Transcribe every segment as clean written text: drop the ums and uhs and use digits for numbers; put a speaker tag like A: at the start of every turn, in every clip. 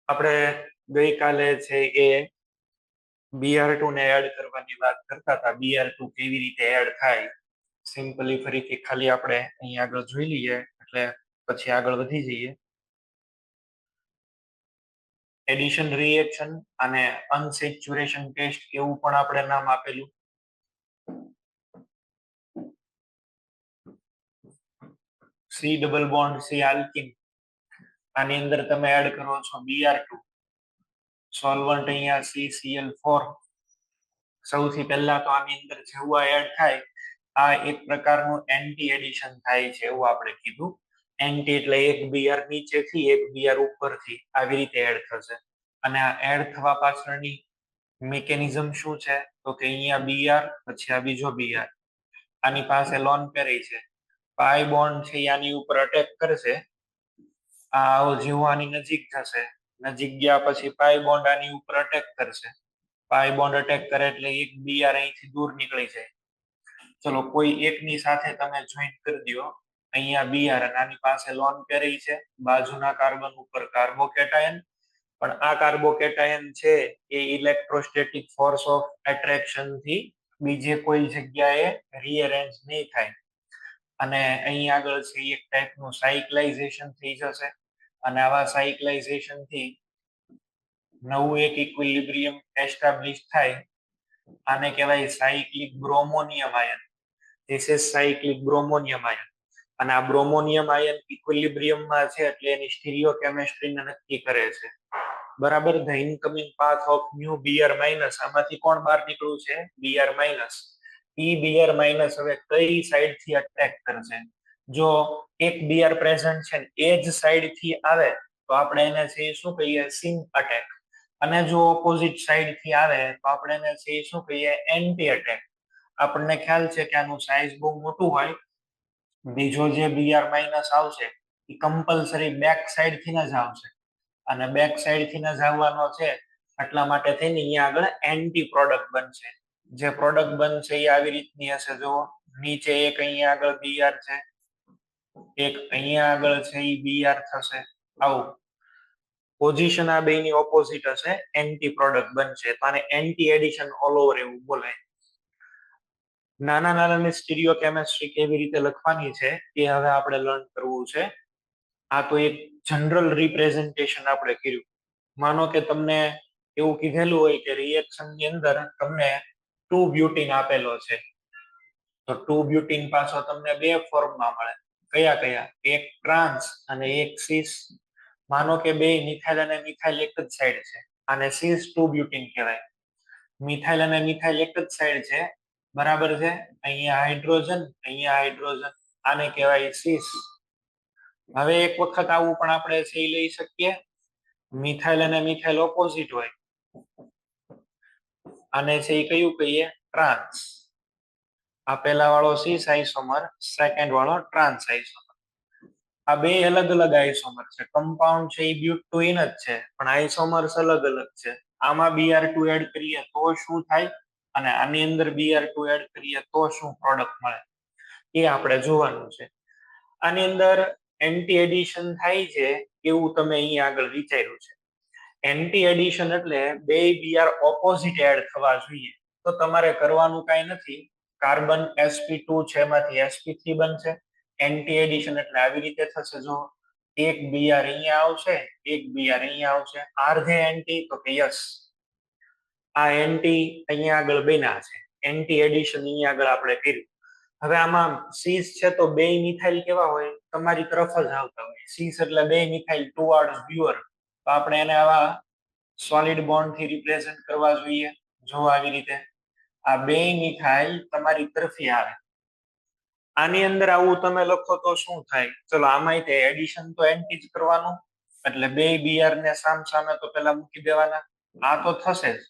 A: આપણે ગઈકાલે છે એ BR2 ને એડ કરવાની વાત કરતા હતા. BR2 કેવી રીતે એડ થાય સિમ્પલી ફરીથી ખાલી આપણે અહીં આગળ જોઈ લઈએ એટલે પછી આગળ વધી જઈએ. એડિશન રિએક્શન અને અનસેચ્યુરેશન ટેસ્ટ એવું પણ આપણે નામ આપેલું. C double bond C alkyne, આની અંદર તમે એડ કરો છો BR2, સોલ્વન્ટ અહીંયા CCl4. સૌથી પહેલા તો આની અંદર જેવું એડ થાય આ એક પ્રકારનું એન્ટી એડિશન થાય છે એવું આપણે કીધું. એન્ટી એટલે એક BR નીચેથી એક BR ઉપરથી આવી રીતે એડ થશે. અને આ એડ થવા પાછળની મિકેનિઝમ શું છે તો કે અહીંયા BR પછી આ બીજો BR, આની પાસે લોન પેરી છે, પાઈ બોન્ડ છે આની ઉપર અટેક કરશે. આ જેવું આની નજીક થશે, નજીક ગયા પછી પાઈ બોન્ડ આની ઉપર અટેક કરશે. પાઈ બોન્ડ અટેક કરે એટલે એક BR અહીંથી દૂર નીકળી જાય. ચલો કોઈ એકની સાથે તમે જોઈન્ટ કરી દો. અહીંયા BR અને આની પાસે લોન પેરી છે, બાજુના કાર્બન ઉપર કાર્બોકેટાયન. પણ આ કાર્બોકેટાયન છે એ ઇલેક્ટ્રોસ્ટેટિક ફોર્સ ઓફ એટ્રેક્શન થી બીજે કોઈ જગ્યાએ રીઅરેન્જ નહીં થાય. અને અહીં આગળ છે એક ટાઈપનું સાયક્લાઇઝેશન થઈ જશે. અને આવા સાયક્લાઇઝેશન થી નવું એક ઇક્વિલિબ્રિયમ એસ્ટાબ્લિશ થાય. આને કહેવાય cyclic bromonium ion. This is cyclic bromonium ion. અને આ બ્રોમોનિયમ આયન ઇક્વિલિબ્રિયમમાં છે એટલે એની સ્ટીરિયોકેમિસ્ટ્રીને નક્કી કરે છે. બરાબર. The incoming path of new BR minus, આમાંથી કોણ બહાર નીકળ્યું છે BR માઇનસ. BR માઇનસ હવે કઈ સાઈડ થી અટેક કરશે? જો એક BR પ્રેઝન્ટ છે ને એ જ સાઈડ થી આવે તો આપણે એને છે શું કહીએ સિંક અટેક. અને જો ઓપોઝિટ સાઈડ થી આવે તો આપણે એને છે શું કહીએ એન્ટી અટેક. આપણને ખ્યાલ છે કે આનું સાઇઝ બહુ મોટું હોય. બીજો જે BR માઇનસ આવશે એ કમ્પલસરી બેક સાઈડ થી જ આવશે. અને બેક સાઈડ થી જ આવવાનો છે એટલા માટે થઈને અહીંયા આગળ એન્ટી પ્રોડક્ટ બનશે. જે પ્રોડક્ટ બનશે એ આવી રીતની હશે. જો નીચે એક અહીંયા આગળ BR છે, એક અહીંયા આગળ છે એ BR થશે. આવું પોઝિશન આ બેની ઓપોઝિટ હશે, એન્ટી પ્રોડક્ટ બનશે. તો આને એન્ટી એડિશન ઓલ ઓવર એવું બોલાય. નાના નાના સ્ટીરિયોકેમિસ્ટ્રી કેવી રીતે લખવાની છે એ હવે આપણે લર્ન કરવું છે. આ તો એક જનરલ રિપ્રેઝન્ટેશન આપણે કર્યું. માનો કે તમને એવું કીધેલું હોય કે રિએક્શન ની અંદર તમને 2 બ્યુટીન આપેલો છે, તો 2 બ્યુટીન પાછો તમને બે ફોર્મમાં મળે. કયા કયા? એક ટ્રાન્સ અને એક સિસ. માનો કે બે મિથાઇલ અને મિથાઇલ એક જ સાઈડ છે, આને સિસ 2 બ્યુટીન કહેવાય. મિથાઇલ અને મિથાઇલ એક જ સાઈડ છે, બરાબર છે. અહીંયા હાઇડ્રોજન, અહીંયા હાઇડ્રોજન, આને કહેવાય સિસ. હવે એક વખત આવું પણ આપણે છે લઈ શકીએ, મિથાઇલ અને મિથાઇલ ઓપોઝિટ હોય, આને છે એ કયું કહીએ ટ્રાન્સ. આ પહેલા વાળો સિસ આઇસોમર, સેકન્ડ વાળો ટ્રાન્સ આઇસોમર. આ બે અલગ અલગ આઇસોમર છે. કમ્પાઉન્ડ છે એ બ્યુટોઇન જ છે પણ આઇસોમર્સ અલગ અલગ છે. આમાં BR2 એડ કરીએ તો શું થાય અને આની અંદર BR2 એડ કરીએ તો શું પ્રોડક્ટ મળે એ આપણે જોવાનું છે. આની અંદર એન્ટી એડિશન થાય છે એવું તમે અહીંયા આગળ વિચાર્યું છે. એન્ટી એડિશન એટલે બે BR ઓપોઝિટ એડ થવા જોઈએ. તો તમારે કરવાનું કાંઈ નથી. કાર્બન sp2 છે એમાંથી sp3 બનશે. એન્ટી એડિશન એટલે આવી રીતે થશે. જો એક BR અહીંયા આવશે, એક BR અહીંયા આવશે. R they anti? તો કે યસ, આ એન્ટી અહીંયા આગળ બન્યા છે. એન્ટી એડિશન અહીંયા આગળ આપણે કર્યું. હવે આમાં સીસ છે તો બે મિથાઇલ કેવા હોય? તમારી તરફ જ આવતા હોય. સીસ એટલે બે મિથાઇલ ટુવર્ડ્સ વ્યુઅર. તો આપણે એને આવા સોલિડ બોન્ડ થી રિપ્રેઝન્ટ કરવા જોઈએ. જો આવી રીતે આ બે મિથાઇલ તમારી તરફી આવે. આની અંદર આવું તમે લખો તો શું થાય? ચલો આમાં તે એડિશન તો એન્ટી જ કરવાનું, એટલે બે BR ને સામ સામે તો પેલા મૂકી દેવાના. આ તો થશે જ,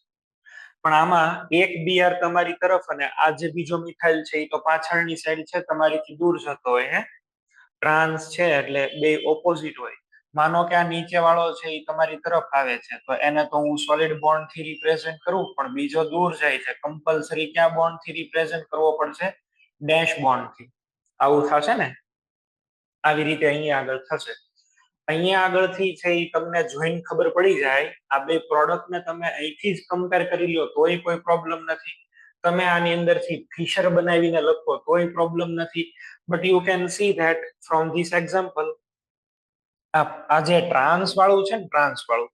A: પણ આમાં એક BR તમારી તરફ અને આ જે બીજો મિથાઇલ છે એ તો પાછળની સાઈડ છે, તમારીથી દૂર જતો હોય. હે ટ્રાન્સ છે એટલે બે ઓપોઝિટ હોય. માનો કે આ નીચે વાળો છે એ તમારી તરફ આવે છે તો એને તો હું સોલિડ બોન્ડ થી રિપ્રેઝન્ટ કરું, પણ બીજો દૂર જાય છે, કમ્પલસરી ક્યાં બોન્ડ થી રિપ્રેઝન્ટ કરવો પડશે? ડેશ બોન્ડ થી. આવું થશે ને, આવી રીતે અહીંયા આગળ થશે. અહીંયા આગળથી છે એ તમને જોઈને ખબર પડી જાય. આ બે પ્રોડક્ટ ને તમે અહીંથી જ કમ્પેર કરી લો તોય કોઈ પ્રોબ્લેમ નથી. તમે આની અંદરથી ફિશર બનાવીને લખો તોય પ્રોબ્લેમ નથી. But you can see that from this example આ જે ટ્રાન્સ વાળું છે ને, ટ્રાન્સ વાળું,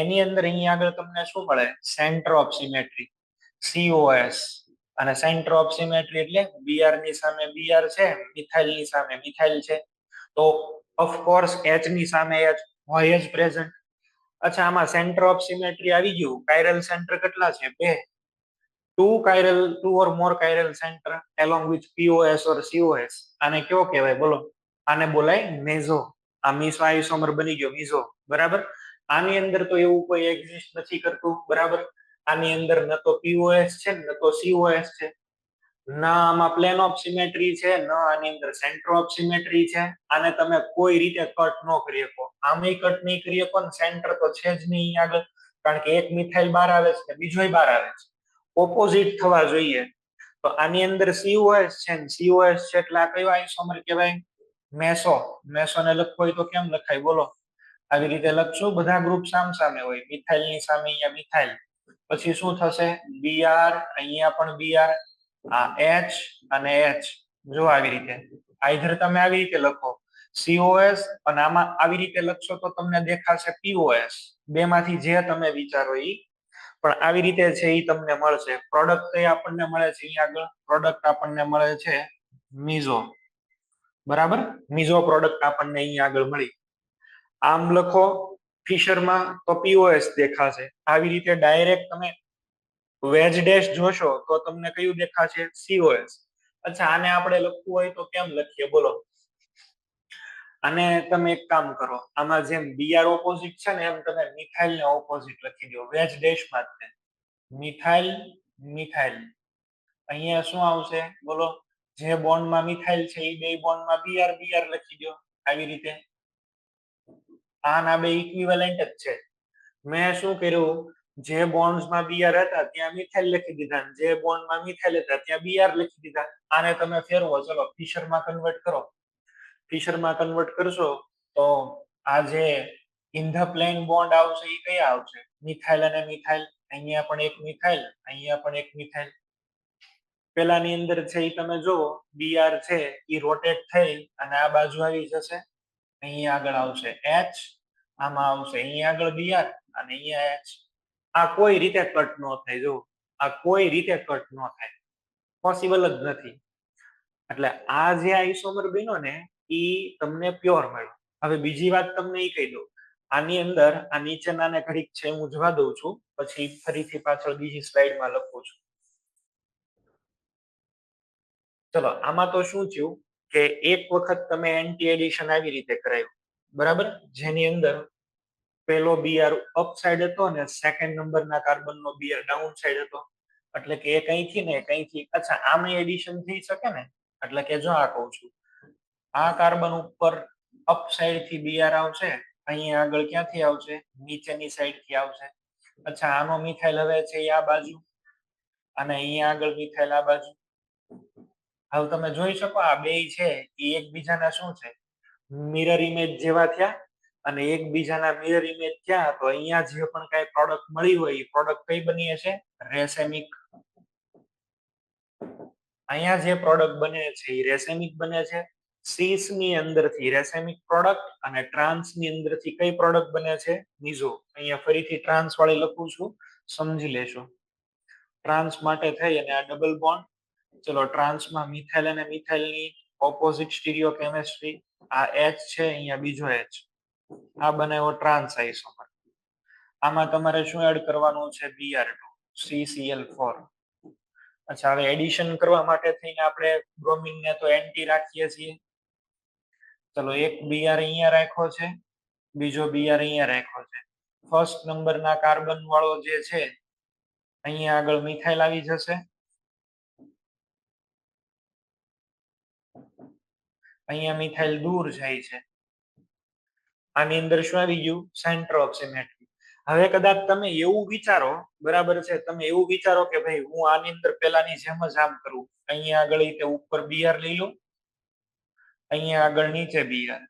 A: એની અંદર અહીંયા આગળ તમને શું મળે? Centre of symmetry, COS. અને સેન્ટર ઓફ સિમેટ્રી એટલે બીઆર ની સામે બીઆર છે, મિથાઇલ ની સામે મિથાઇલ છે, તો ઓફકોર્સ H ની સામે H હોય જ પ્રેઝન્ટ. અચ્છા, આમાં સેન્ટર ઓફ સિમેટ્રી આવી ગયું. કાયરલ સેન્ટર કેટલા છે? બે. Two or more chiral centre along with POS or COS. આને કયો કહેવાય બોલો? આને બોલાય મેઝો. આ મિસો આઇસોમર બની ગયો મિઝો, બરાબર. આની અંદર તો એવું કોઈ એક્ઝિસ્ટ નથી કરતું, બરાબર. આની અંદર ન તો POS છે ન તો COS છે. ના આમાં પ્લેન ઓફ સિમેટ્રી છે, ન આની અંદર સેન્ટર ઓફ સિમેટ્રી છે. આને તમે કોઈ રીતે કટ ન કરી શકો. આમે કટ નહીં કરી શકો ને સેન્ટર તો છે જ નહીં આગળ, કારણ કે એક મિથાઇલ બહાર આવે છે, બીજોય બહાર આવે છે. ઓપોઝિટ થવા જોઈએ. તો આની અંદર COS છે ને COS છે એટલે આ કયો આઇસોમર કહેવાય? મેસો. મેસોને લખવો હોય તો કેમ લખાય બોલો? આવી રીતે લખશું. બધા ગ્રુપ સામસામે હોય. મિથાઇલ ની સામે અહીંયા મિથાઇલ, પછી શું થશે? Br, અહીંયા પણ Br, આ H અને H. જો આવી રીતે આઈધર તમે આવી રીતે લખો COS અને આમાં આવી રીતે લખશો તો તમને દેખાશે POS. બે માંથી જે તમે વિચારો ઈ, પણ આવી રીતે છે એ તમને મળશે. પ્રોડક્ટ એ આપણને મળે છે અહીંયા આગળ, પ્રોડક્ટ આપણને મળે છે મિઝો, બરાબર. મિઝો પ્રોડક્ટ આપણને અહીંયા આગળ મળી. આમ લખો ફિશરમાં તો POS દેખાશે. આવી રીતે ડાયરેક્ટ તમે વેજ ડેશ જોશો તો તમને કયું દેખાશે? COS. અચ્છા, આને આપણે લખવું હોય તો કેમ લખીએ બોલો? અને તમે એક કામ કરો, આમાં જેમ બીઆર ઓપોઝિટ છે ને એમ તમે મિથાઇલ ને ઓપોઝિટ લખી દો વેજ ડેશમાં જ. મિથાઇલ મિથાઇલ અહીંયા શું આવશે બોલો? જે બોન્ડમાં મિથાઇલ છે એ બે બોન્ડમાં બીઆર બીઆર લખી દો આવી રીતે. આના બે ઇક્વિવેલન્ટ જ છે. મેં શું કર્યું? જે બોન્ડ્સમાં બીઆર હતા ત્યાં મિથાઇલ લખી દીધા, જે બોન્ડમાં મિથાઇલ હતા ત્યાં બીઆર લખી દીધા. આને તમે ફેરવો, ચલો ફિશરમાં કન્વર્ટ કરો. ફિશરમાં કન્વર્ટ કરશો તો આ જે ઇન ધ પ્લેન બોન્ડ આવશે એ કયા આવશે? મિથાઇલ અને મિથાઇલ. અહીંયા પણ એક મિથાઇલ, અહીંયા પણ એક મિથાઇલ. પેલાની અંદર છે એ તમે જુઓ બીઆર છે એ રોટેટ થઈ અને આ બાજુ આવી જશે. અહીંયા આગળ આવશે H, આમાં આવશે અહીંયા આગળ બીઆર અને અહીંયા H. આ કોઈ રીતે કટ ન થાય. જો આ કોઈ રીતે કટ ન થાય, પોસિબલ જ નથી. એટલે આ જે આઇસોમર બન્યો ને એ તમને પ્યોર મળ્યો. હવે બીજી વાત તમને એ કહી દઉં, આની અંદર આ નીચેનાને ઘડીક છે હું જવા દઉં છું, પછી ફરીથી પાછળ બીજી સ્લાઇડમાં લખું છું. ચલો, આમાં તો શું થયું કે એક વખત તમે એન્ટી એડિશન આવી રીતે કરાયું, બરાબર, જેની અંદર પેલો બીઆર અપ સાઈડ હતો અને સેકન્ડ નંબરના કાર્બનનો બીઆર ડાઉન સાઈડ હતો. એટલે કે એક અહીંથી ને એક અહીંથી. અચ્છા, આમાં એડિશન થઈ શકે ને? એટલે કે જો આ કહું છું, આ કાર્બન ઉપર અપ સાઈડ થી બીઆર આવશે, અહીંયા આગળ ક્યાંથી આવશે? નીચેની સાઈડ થી આવશે. અચ્છા, આનો મિથાઇલ હવે છે આ બાજુ અને અહીંયા આગળ મિથાઇલ આ બાજુ. હવે તમે જોઈ શકો આ બે છે એ એકબીજાના શું છે? મિરર ઇમેજ જેવા થયા. અને એકબીજાના મિરર ઇમેજ થયા તો અહીંયા જે પણ કઈ પ્રોડક્ટ મળી હોય એ પ્રોડક્ટ કઈ બની હશે? રેસેમિક. અહીંયા જે પ્રોડક્ટ બને છે એ રેસેમિક બને છે. સીસ ની અંદરથી રેસેમિક પ્રોડક્ટ અને ટ્રાન્સ ની અંદરથી કઈ પ્રોડક્ટ બને છે? મિઝો. અહીંયા ફરીથી ટ્રાન્સ વાળી લખું છું, સમજી લેશો. ટ્રાન્સ માટે થઈ અને આ ડબલ બોન્ડ. ચલો, ટ્રાન્સમાં મિથાઇલ અને મિથાઇલની ઓપોઝિટ સ્ટીરિયો કેમિસ્ટ્રી. આ H છે, અહીંયા બીજો H. આ બનાવ્યો ટ્રાન્સ આઇસોમર. આમાં તમારે શું એડ કરવાનું છે? Br2 CCl4. અચ્છા, હવે એડિશન કરવા માટે થઈને આપણે બ્રોમિન ને તો એન્ટી રાખીએ છીએ. ચલો, એક બીઆર અહીંયા રાખ્યો છે, બીજો બીઆર અહીંયા રાખ્યો છે. ફર્સ્ટ નંબરના કાર્બન વાળો જે છે અહીંયા આગળ મિથાઇલ આવી જશે. અહીંયા મિથાઇલ દૂર જાય છે. આની અંદર શું આવી ગયું? Centre of symmetry. હવે કદાચ તમે એવું વિચારો, બરાબર છે, તમે એવું વિચારો કે ભાઈ હું આની અંદર પેલાની જેમ જ આમ કરું. અહીંયા આગળ તે ઉપર બીઆર લઈ લો, અહીંયા આગળ નીચે બીઆર.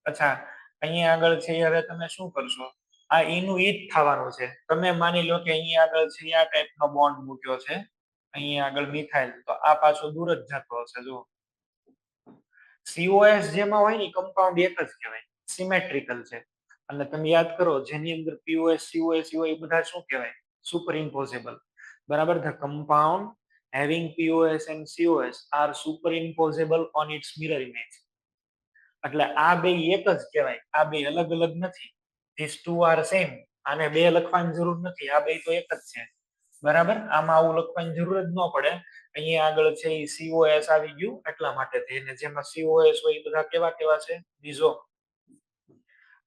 A: અચ્છા, અહીંયા આગળ છે હવે તમે શું કરશો, આ ઈનું ઈ જ થવાનું છે. તમે માની લો કે અહીંયા આગળ છે આ ટાઈપનો બોન્ડ મૂક્યો છે, અહીંયા આગળ મિથાઇલ, તો આ પાછો દૂર જ જતો હશે. જો COS જેમાં હોય ને કમ્પાઉન્ડ એક જ કહેવાય, સિમેટ્રિકલ છે. અને તમે યાદ કરો જેની અંદર POS COS હોય એ બધા શું કહેવાય, સુપર ઇમ્પોઝેબલ. બરાબર, the compound having POS and COS are superimposable on its mirror image. એટલે આ બે એક જ કહેવાય, આ બે અલગ અલગ નથી. these two are same. આને બે લખવાની જરૂર નથી, આ બે તો એક જ છે. બરાબર, આમાં આવું લખવાની જરૂર જ ન પડે. અહીંયા આગળ છે એ COS આવી ગયું એટલા માટે થઈને, જેમાં COS હોય એ બધા કેવા કેવા છે, બીજો.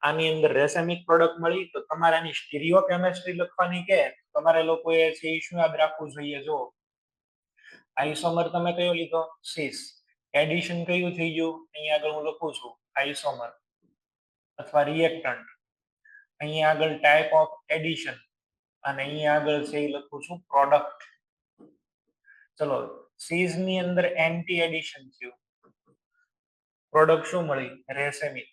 A: આની અંદર રેસેમિક પ્રોડક્ટ મળી, તો તમારે આની સ્ટીરિયો કેમિસ્ટ્રી લખવાની કે તમારે લોકોએ છે એ શું યાદ રાખવું જોઈએ. જો આઇસોમર તમે કયો લીધો, સિસ. એડિશન કયું થઈ ગયું, અહીંયા આગળ હું લખું છું આઇસોમર અથવા રિએક્ટન્ટ. અહીંયા આગળ ટાઈપ ઓફ એડિશન, અને અહીંયા આગળ છે એ લખું છું પ્રોડક્ટ. ચલો, સીઝ ની અંદર એન્ટી એડિશન થયું, પ્રોડક્ટ શું મળી, રેસેમિક.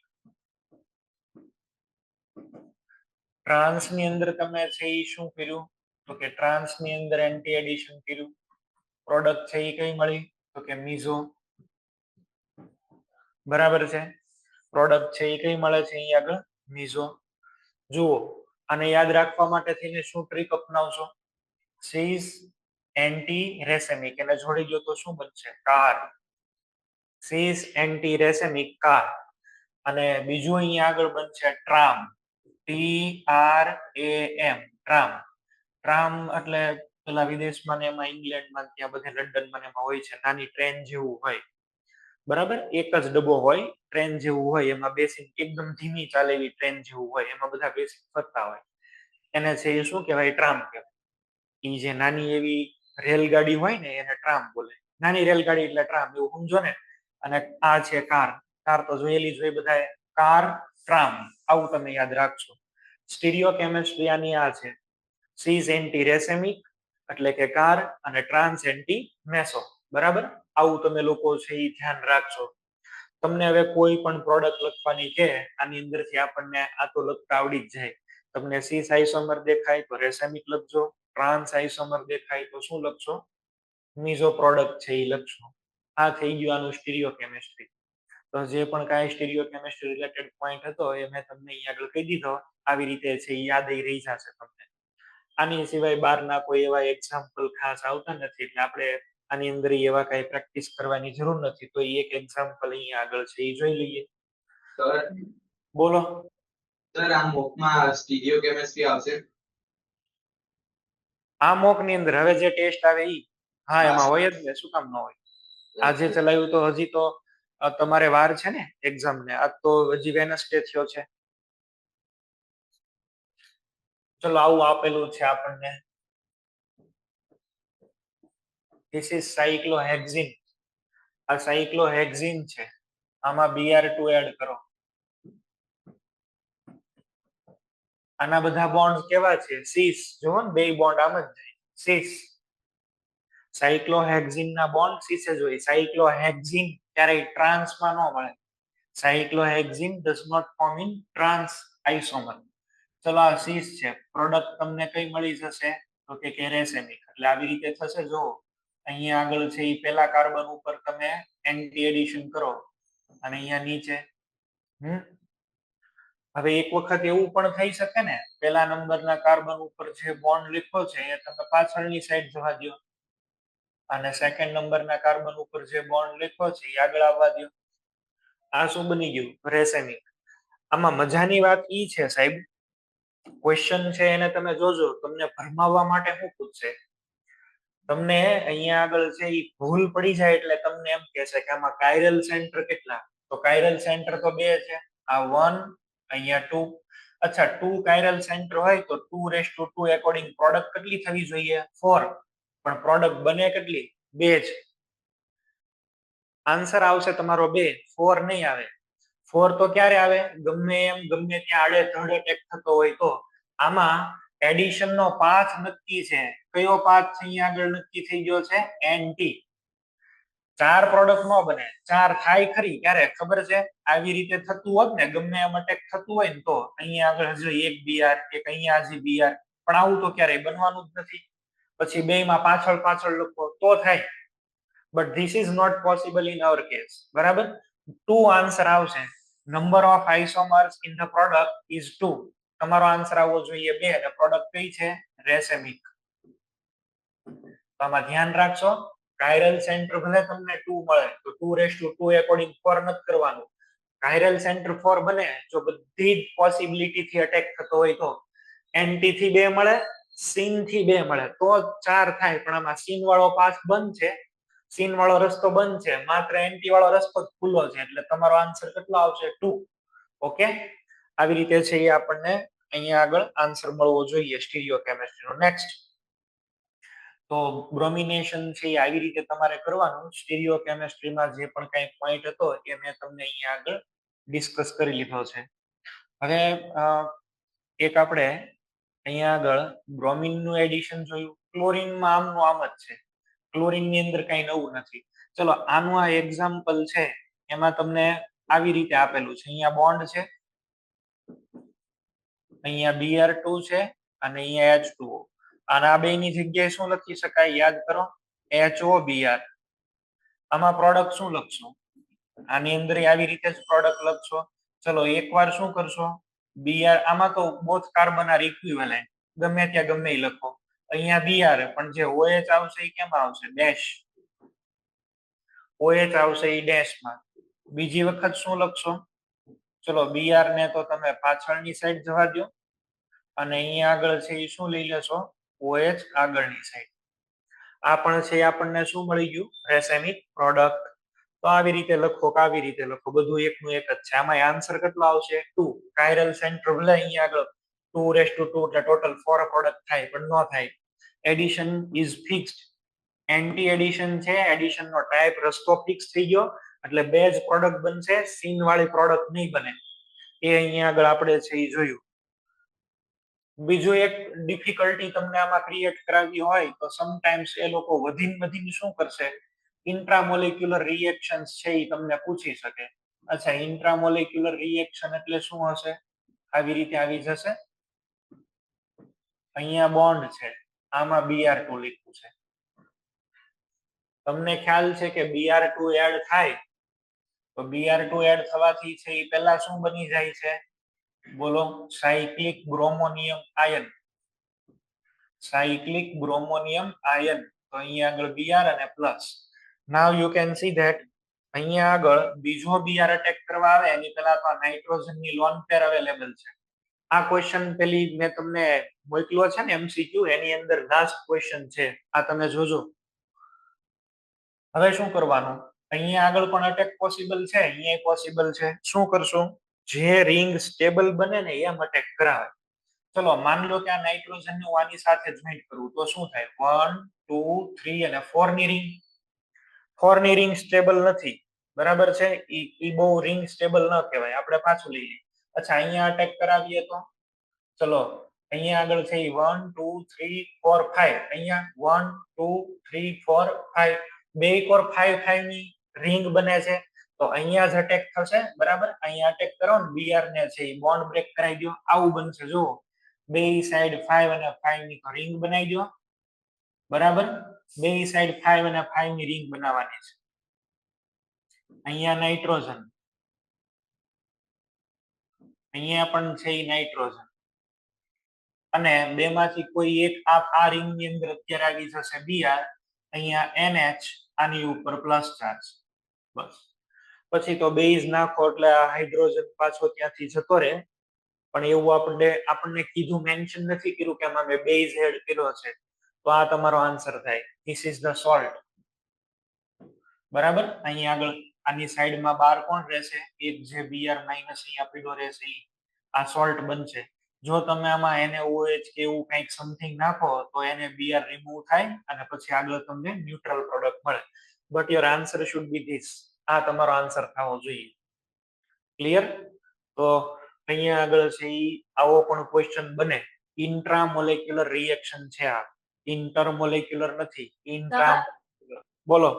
A: ટ્રાન્સ ની અંદર તમે છે એ શું કર્યું, તો કે ટ્રાન્સ ની અંદર એન્ટી એડિશન કર્યું, પ્રોડક્ટ છે એ કઈ મળી, તો કે મીઝો. બરાબર છે, પ્રોડક્ટ છે એ કઈ મળે છે અહીંયા આગળ, મીઝો. જુઓ, આને યાદ રાખવા માટે થઈને શું ટ્રીક અપનાવશો, સીઝ એન્ટી રેસેમિક, એને જોડી દો તો શું બનશે, car. Cis anti racemic, car. અને બીજું અહીંયા આગળ બનશે ટ્રામ, TRAM, ટ્રામ. ટ્રામ એટલે પેલા વિદેશમાં ને એમાં ઇંગ્લેન્ડમાં ત્યાં બધે લંડનમાં એમાં હોય છે, નાની ટ્રેન જેવું હોય. બરાબર, એક જ ડબ્બો હોય, ટ્રેન જેવું હોય, એમાં બેસી એકદમ ધીમી ચાલે એવી ટ્રેન જેવું હોય, એમાં બધા બેસી ફરતા હોય. એને છે એ શું કહેવાય, ટ્રામ કહેવાય. એ જે નાની એવી રેલગાડી હોય ને એને ટ્રામ બોલે. નાની રેલગાડી એટલે ટ્રામ, એવું સમજો ને. અને આ છે કાર. કાર તો જોયેલી જ હોય બધાએ, કાર, ટ્રામ, આવું તમે યાદ રાખજો. સ્ટીરિયો કેમિસ્ટ્રી આની આ છે, સીઝ એન્ટી રેસેમિક એટલે કે કાર, અને ટ્રાન્સ એન્ટી મેસો. બરાબર, આવું તમે લોકો છે એ ધ્યાન રાખજો. તમને હવે કોઈ પણ પ્રોડક્ટ લખવાની કે આની અંદરથી આપણને આ તો લખતા આવડી જ જાય. તમને સીસ આઇસોમર દેખાય તો રેસેમિક લખજો, ટ્રાન્સ આઇસોમર દેખાય તો શું લખશો, મીઝો પ્રોડક્ટ છે એ લખશો. આ થઈ ગયું આનું સ્ટીરિયો કેમિસ્ટ્રી. તો જે પણ કાંઈ સ્ટીરિયો કેમિસ્ટ્રી રિલેટેડ પોઈન્ટ હતો એ મેં તમને અહીંયા આગળ કહી દીધો. આવી રીતે છે એ યાદ રહી જશે તમને. આની સિવાય બહારના કોઈ એવા એક્ઝામ્પલ ખાસ આવતા નથી, એટલે આપણે આની અંદર એવા કઈ પ્રેક્ટિસ કરવાની જરૂર નથી. તો એક એક્ઝામ્પલ અહીંયા આગળ છે એ જોઈ લઈએ.
B: સર
A: બોલો
B: સર, આ મોકમાં સ્ટીરિયો કેમિસ્ટ્રી આવશે?
A: આ મોક ની અંદર હવે જે ટેસ્ટ આવે ઈ, હા એમાં હોય જ ને, શું કામ ન હોય. આજે ચલાવ્યું તો હજી તો તમારે વાર છે ને એક્ઝામ ને, આજ તો હજી વેનસડે થયો છે. ચલો, આવું આપેલું છે આપણને, ધીસ ઇઝ સાયક્લોહેક્ઝિન. આ સાયક્લોહેક્ઝિન છે, આમાં Br2 એડ કરો. આના બધા બોન્ડ કેવા છે, સિસ. જોવો ને બે બોન્ડ આમ જ જાય, સિસ. સાયક્લોહેક્ઝિન ના બોન્ડ સિસે જ હોય. સાયક્લોહેક્ઝિન ક્યારેય ટ્રાન્સમાં ન મળે. Cyclohexene does not form in trans isomer. ચલો, આ સિસ છે, પ્રોડક્ટ તમને કઈ મળી જશે, તો કે રેસેમિક. એટલે આવી રીતે થશે. જો અહીંયા આગળ છે એ પેલા કાર્બન ઉપર તમે એન્ટી એડિશન કરો, અને અહીંયા નીચે હવે એક વખત એવું પણ થઈ શકે ને, પેલા નંબરના કાર્બન ઉપર જે બોન્ડ લખ્યો છે એ તમે પાછળની સાઈડ જવા દો, અને સેકન્ડ નંબરના કાર્બન ઉપર જે બોન્ડ લખ્યો છે એ આગળ આવવા દો. આ શું બની ગયું, રેસેમિક. આમાં મજાની વાત ઈ છે સાહેબ, ક્વેશ્ચન છે એને તમે જોજો, તમને ભરમાવવા માટે શું પૂછશે, તમને અહીંયા આગળ છે એ ભૂલ પડી જાય એટલે તમને એમ કહેશે કે આમાં કાયરલ સેન્ટર કેટલા, તો કાયરલ સેન્ટર તો 2 છે, આ 1, અહીંયા 2. અચ્છા, 2 કાયરલ સેન્ટર હોય તો 2:2 એકોર્ડિંગ પ્રોડક્ટ કેટલી થવી જોઈએ, 4. પણ પ્રોડક્ટ બને કેટલી, 2 જ. આન્સર આવશે તમારો 2, 4 નહીં આવે. 4 તો ક્યારે આવે, ગમે એમ ગમે ત્યાં આડે અટેક થતો હોય તો. આમાં એડિશન નો પાથ નક્કી છે. કયો પાથ અહીંયા આગળ નક્કી થઈ ગયો છે, એન્ટી. ચાર પ્રોડક્ટ નો બને, ચાર થાય ખરી ક્યારે ખબર છે? આવી રીતે થતું હોત ને, ગમે એમ અટેક થતું હોય ને, તો અહીંયા આગળ હજી એક બીઆર, એક અહીંયા હજી બીઆર, પણ આવું તો ક્યારેય બનવાનું જ નથી. પછી બે માં પાછળ પાછળ લખો તો થાય, but this is not possible in our case. બરાબર, 2 આન્સર આવશે. Number of isomers in the product is 2. તમારો આન્સર આવવો જોઈએ 2 અને પ્રોડક્ટ કઈ છે? રેસેમિક. તો આમાં ધ્યાન રાખશો, કાયરલ સેન્ટર ભલે તમને 2 મળે તો 2:2 એકોર્ડિંગ 4 નથી કરવાનું. કાયરલ સેન્ટર 4 બને જો બધી જ પોસિબિલિટી થી અટેક થતો હોય તો. એન્ટી થી 2 મળે, સીન થી 2 મળે તો 4 થાય, પણ આમાં સીન વાળો પાથ બંધ છે, સીન વાળો રસ્તો બંધ છે, માત્ર એન્ટી વાળો રસ્તો જ ખુલ્લો છે, એટલે તમારો આન્સર કેટલો આવશે? 2. ઓકે, આવી રીતે છે એ આપણને અહીંયા આગળ આન્સર મળવો જોઈએ સ્ટીરિયોકેમિસ્ટ્રી નો. નેક્સ્ટ, તો બ્રોમિનેશન છે એ આવી રીતે તમારે કરવાનું. સ્ટીરિયોકેમિસ્ટ્રીમાં જે પણ કઈ પોઈન્ટ હતો એ મેં તમને અહીંયા આગળ ડિસ્કસ કરી લીધો છે. હવે એક આપણે અહીંયા આગળ બ્રોમિન નું એડિશન જોયું, ક્લોરીનમાં આમનું આમ જ છે, ક્લોરીન ની અંદર કઈ નવું નથી. ચલો આનું આ એક્ઝામ્પલ છે, એમાં તમને આવી રીતે આપેલું છે. અહીંયા બોન્ડ છે, અહીંયા Br2 છે અને અહીંયા H2O. અને આ બે ની જગ્યાએ શું લખી શકાય? યાદ કરો, HOBr. આમાં પ્રોડક્ટ શું લખશો? આની અંદર આવી રીતે જ પ્રોડક્ટ લખશો. ચલો એકવાર શું કરશો? Br, આમાં તો બોથ કાર્બન આર ઇક્વિવેલેન્ટ, ગમે ત્યાં ગમે એ લખો. અહીંયા Br, પણ જે OH આવશે એ કેમાં આવશે? ડેશ. OH આવશે એ ડેશમાં. બીજી વખત શું લખશો? ચલો Br ને તો તમે પાછળની સાઈડ જવા દો, અને અહીંયા આગળ છે એ શું લઈ લેશો? OH આગળની સાઈડ. આ પણ છે આપણને શું મળી ગયું? રેસેમિક પ્રોડક્ટ. તો આવી રીતે લખો કે આવી રીતે લખો, બધું એકનું એક જ છે. આમાં આન્સર કેટલો આવશે? 2. કાયરલ સેન્ટર ભલે અહીંયા આગળ 2:2 એટલે ટોટલ 4 પ્રોડક્ટ થાય, પણ ન થાય. Addition is fixed. Anti addition છે, એડિશન નો ટાઈપ રસ્તો ફિક્સ થઈ ગયો, એટલે બે જ પ્રોડક્ટ બનશે, સીન વાળી પ્રોડક્ટ નહીં બને. એ અહીંયા આગળ આપણે છે એ જોયું. બીજું એક ડિફિકલ્ટી તમને આમાં ક્રિએટ કરાવી હોય તો સમટાઈમ્સ એ લોકો વધીને શું કરશે? ઇન્ટ્રામોલેક્યુલર રિએક્શન્સ છે એ તમને પૂછી શકે. અચ્છા, ઇન્ટ્રામોલેક્યુલર રિએક્શન એટલે શું હશે? આવી રીતે આવી જશે. અહીંયા બોન્ડ છે, આમાં Br2 લખ્યું છે. તમને ખ્યાલ છે કે Br2 એડ થાય તો Br2 એડ થવાથી છે એ પહેલા શું બની જાય છે? બોલો, cyclic bromonium ion. Cyclic bromonium ion. તો અહીંયા આગળ Br અને plus. Now you can see that અહીંયા આગળ બીજો Br અટેક કરવા આવે એની પહેલા તો નાઇટ્રોજનની લોન પેર અવેલેબલ છે. આ ક્વેશ્ચન પેલી મેં તમને મોકલ્યો છે ને MCQ, એની અંદર લાસ્ટ ક્વેશ્ચન છે, આ તમે જોજો. હવે શું કરવાનું? અહીંયા આગળ પણ અટેક પોસિબલ છે, અહીંયા પોસિબલ છે. શું કરશું? જે રિંગ સ્ટેબલ બને ને એમ અટેક કરાવે. ચલો માન લો કે આ નાઇટ્રોજન ને આની સાથે જોઈન્ટ કરું તો શું થાય? 1 2 3 અને 4 ની રિંગ. 4 ની રિંગ સ્ટેબલ નથી, બરાબર છે? ઈ બહુ રિંગ સ્ટેબલ ન કહેવાય, આપણે પાછું લઈ લઈએ. અચ્છા, અહીંયા અટેક કરાવીએ તો ચલો અહીંયા આગળ છે 1 2 3 4 5, અહીંયા 1 2 3 4 5, બે કોર 5 5 ની રિંગ બને છે, તો અહીંયા જ અટેક થશે. બરાબર, અહીંયા અટેક કરો ને Br ને છે એ બોન્ડ બ્રેક કરાવી દો, આવું બનશે. જુઓ, બે સાઈડ 5 અને 5 ની તો રિંગ બનાવી દો. બરાબર, બે સાઈડ 5 અને 5 ની રિંગ બનાવવાની છે. અહીંયા નાઇટ્રોજન, અહીંયા પણ છે નાઇટ્રોજન, અને બે માંથી કોઈ એક આ રિંગ ની અંદર અત્યારે આવી જશે Br, અહીંયા NH, આની ઉપર પ્લસ ચાર્જ. બસ, પછી તો બેઝ નાખો એટલે આ હાઇડ્રોજન પાછો ત્યાંથી જતો રહે. પણ એવું આપણને કીધું, મેન્શન નથી કર્યું કે આમાં મેં બેઝ એડ કર્યો છે, તો આ તમારો આન્સર થાય. This is the salt. બરાબર, અહીંયા આગળ આની સાઈડમાં બાર કોણ રહેશે? એક જે Br માઇનસ અહીંયા પીડો રહેશે, આ સોલ્ટ બનશે. જો તમે આમાં NaOH કે એવું કંઈક સમથિંગ નાખો તો એને Br રિમૂવ થાય અને પછી આગળ તમને ન્યુટ્રલ પ્રોડક્ટ મળે. But your answer should be this. આ તમારો આન્સર થવો જોઈએ. ક્લિયર? તો અહીંયા આગળ છે ઈ આવો પણ ક્વેશ્ચન બને. ઇન્ટ્રામોલેક્યુલર રિએક્શન છે આ, ઇન્ટરમોલેક્યુલર નથી, ઇન્ટ્રા. બોલો.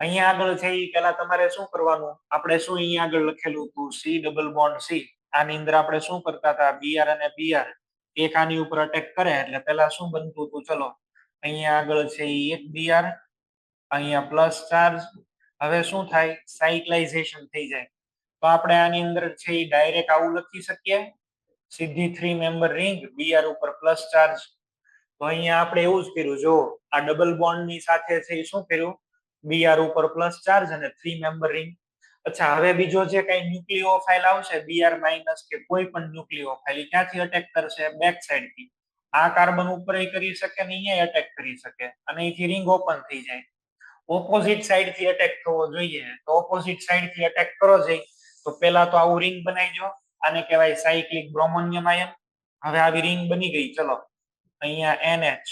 A: અહીંયા આગળ છે એ પેલા તમારે શું કરવાનું, આપણે શું અહીંયા આગળ લખેલું હતું સી ડબલ બોન્ડ સી, આની અંદર આપણે શું કરતા હતા બીઆર અને બીઆર એક આની ઉપર અટેક કરે એટલે પેલા શું બનતું હતું, ચલો અહીંયા આગળ છે એ એક બીઆર, અહીંયા પ્લસ ચાર્જ, હવે શું થાય સાયક્લાઇઝેશન થઈ જાય, તો આપણે આની અંદર છે એ ડાયરેક્ટ આવું લખી શકીએ સીધી 3 મેમ્બર રિંગ બીઆર ઉપર પ્લસ ચાર્જ. તો અહીંયા આપણે એવું જ કર્યું, જો આ ડબલ બોન્ડ ની સાથે છે એ શું કર્યું બીઆર ઉપર પ્લસ ચાર્જ અને 3 મેમ્બર રિંગ. અચ્છા હવે બીજો જે કઈ ન્યુક્લિયોફાઇલ આવશે બીઆર માઇનસ કે કોઈ પણ ન્યુક્લિયોફાઇલ ક્યાંથી અટેક કરશે બેક સાઈડ થી, આ કાર્બન ઉપર કરી શકે ને અહીંયા અટેક કરી શકે અને અહીંથી રિંગ ઓપન થઈ જાય. ઓપોઝિટ સાઈડ થી અટેક થવો જોઈએ, તો ઓપોઝિટ સાઈડ થી અટેક કરો જઈ તો પેલા તો આવું રિંગ બનાવીજો, આને કહેવાય સાયક્લિક બ્રોમોનિયમ આયન. હવે આવી રિંગ બની ગઈ, ચલો અહીંયા NH,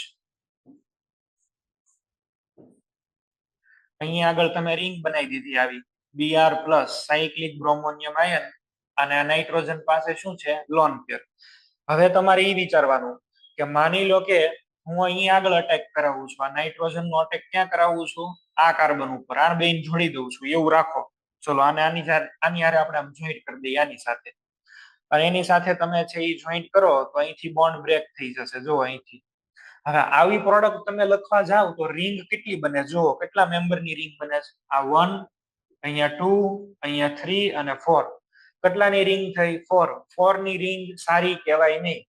A: અહીંયા આગળ તમે રિંગ બનાવી દીધી આવી Br plus cyclic bromonium ion અને આ નાઇટ્રોજન પાસે શું છે લોન પેર. હવે તમારે એ વિચારવાનું કે માની લો કે હું અહીંયા આગળ અટેક કરાવું છું, આ નાઇટ્રોજન નો અટેક ક્યાં કરાવું છું આ કાર્બન ઉપર, આ બેન જોડી દઉં છું એવું રાખો. ચલો આને આની હારે આપણે આમ જોઈન્ટ કરી દઈએ આની સાથે, અને એની સાથે તમે છે એ જોઈન્ટ કરો તો અહીંથી બોન્ડ બ્રેક થઈ જશે, જો અહીંથી. હવે આવી પ્રોડક્ટ તમે લખવા જાવ તો રિંગ કેટલી બને, જો કેટલા મેમ્બરની રિંગ બને છે, આ 1, અહીંયા 2, અહીંયા 3 અને 4, કેટલાની રિંગ થઈ 4. 4 ની રિંગ સારી કહેવાય નહીં,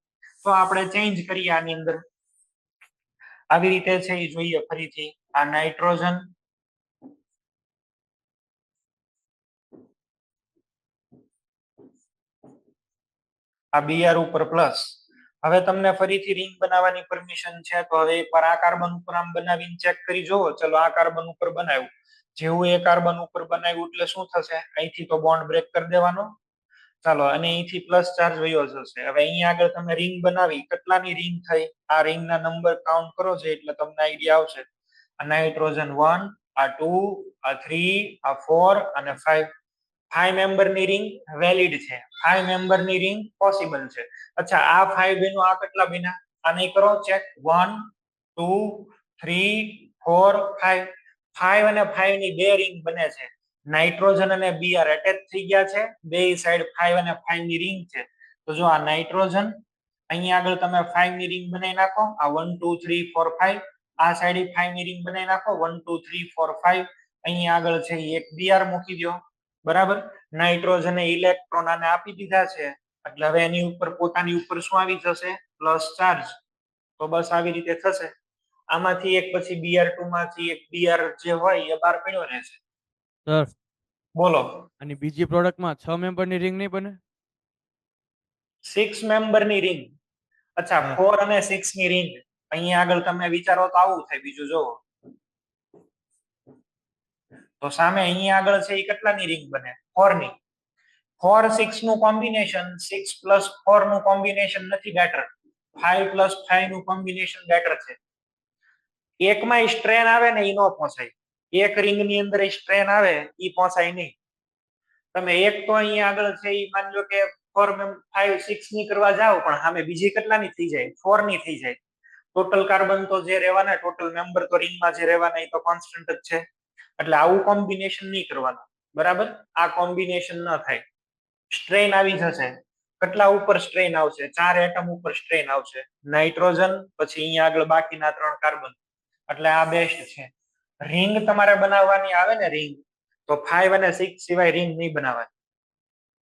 A: તો આપણે ચેન્જ કરીએ આની અંદર આવી રીતે છે એ જોઈએ ફરીથી. આ નાઇટ્રોજન, આ બીઆર ઉપર પ્લસ. હવે તમને ફરીથી રિંગ બનાવવાની પરમિશન છે, તો હવે એકવાર આ કાર્બન ઉપર આમ બનાવીને ચેક કરી જોવો. ચલો આ કાર્બન ઉપર બનાવ્યું, જેવું એ કાર્બન ઉપર બનાવ્યું એટલે શું થશે, અહીંથી તો બોન્ડ બ્રેક કરી દેવાનો, ચાલો અને અહીંથી પ્લસ ચાર્જ વયો જશે. હવે અહીંયા આગળ તમે રિંગ બનાવી, કેટલાની રિંગ થઈ, આ રિંગના નંબર કાઉન્ટ કરો છો એટલે તમને આઈડિયા આવશે. આ નાઇટ્રોજન 1, આ 2, આ 3, આ 4 અને 5, 5 મેમ્બરની રિંગ વેલિડ છે, 5 મેમ્બરની રિંગ પોસિબલ છે. અચ્છા આ 5 બેનો આ કેટલા બન્યા, આને કરો ચેક, 1, 2, 3, 4, 5, 5 અને 5 ની બે રિંગ બને છે. નાઇટ્રોજન અને બીઆર એટેચ થઈ ગયા છે, બે સાઈડ 5 અને 5 ની રિંગ છે. તો જો આ નાઇટ્રોજન અહીંયા આગળ તમે 5 ની રિંગ બનાવી નાખો, આ 1 2 3 4 5, આ સાઈડ 5 ની રિંગ બનાવી નાખો 1 2 3 4 5, અહીંયા આગળ છે એક બીઆર મૂકી દો, બરાબર. નાઇટ્રોજને ઇલેક્ટ્રોન આને આપી દીધા છે એટલે હવે એની ઉપર પોતાની ઉપર શું આવી જશે પ્લસ ચાર્જ. તો બસ આવી રીતે થશે, આમાંથી એક પછી Br2 માંથી એક Br જે હોય એ બહાર પડ્યો રહેશે.
C: સર
A: બોલો.
C: અને બીજી પ્રોડક્ટમાં 6 મેમ્બરની રિંગ નહીં બને?
A: 6 મેમ્બરની રિંગ, અચ્છા 4 અને 6 ની રિંગ. અહીંયા આગળ તમે વિચારો તો આવું થાય, બીજું જોવો તો સામે અહીંયા આગળ છે એ કેટલાની રિંગ બને 4 ની. 4 6 નું કોમ્બિનેશન 6 પ્લસ 4 નું કોમ્બિનેશન નથી બેટર, 5 પ્લસ 5 નું કોમ્બિનેશન બેટર છે. એકમાં સ્ટ્રેન આવે ને એ નો પહોંચાય, એક રિંગ ની અંદર સ્ટ્રેન આવે એ પહોંચાય નહીં. તમે એક તો અહીંયા આગળ છે એ માની લો કે 4 5 6 ની કરવા જાવ પણ સામે બીજી કેટલાની થઈ જાય 4 ની થઈ જાય. ટોટલ કાર્બન તો જે રહેવાના, ટોટલ મેમ્બર તો રિંગમાં જે રહેવાના એ તો કોન્સ્ટન્ટ જ છે, એટલે આવું કોમ્બિનેશન નહીં કરવાનું, બરાબર. આ કોમ્બિનેશન ન થાય, સ્ટ્રેન આવી જશે. કેટલા ઉપર સ્ટ્રેન આવશે, 4 એટમ ઉપર સ્ટ્રેન આવશે, નાઇટ્રોજન પછી અહીંયા આગળ બાકીના 3 કાર્બન, એટલે આ બેસ્ટ છે. રિંગ તમારે બનાવવાની આવે ને રિંગ, તો 5 અને 6 સિવાય રિંગ નહીં બનાવવાની,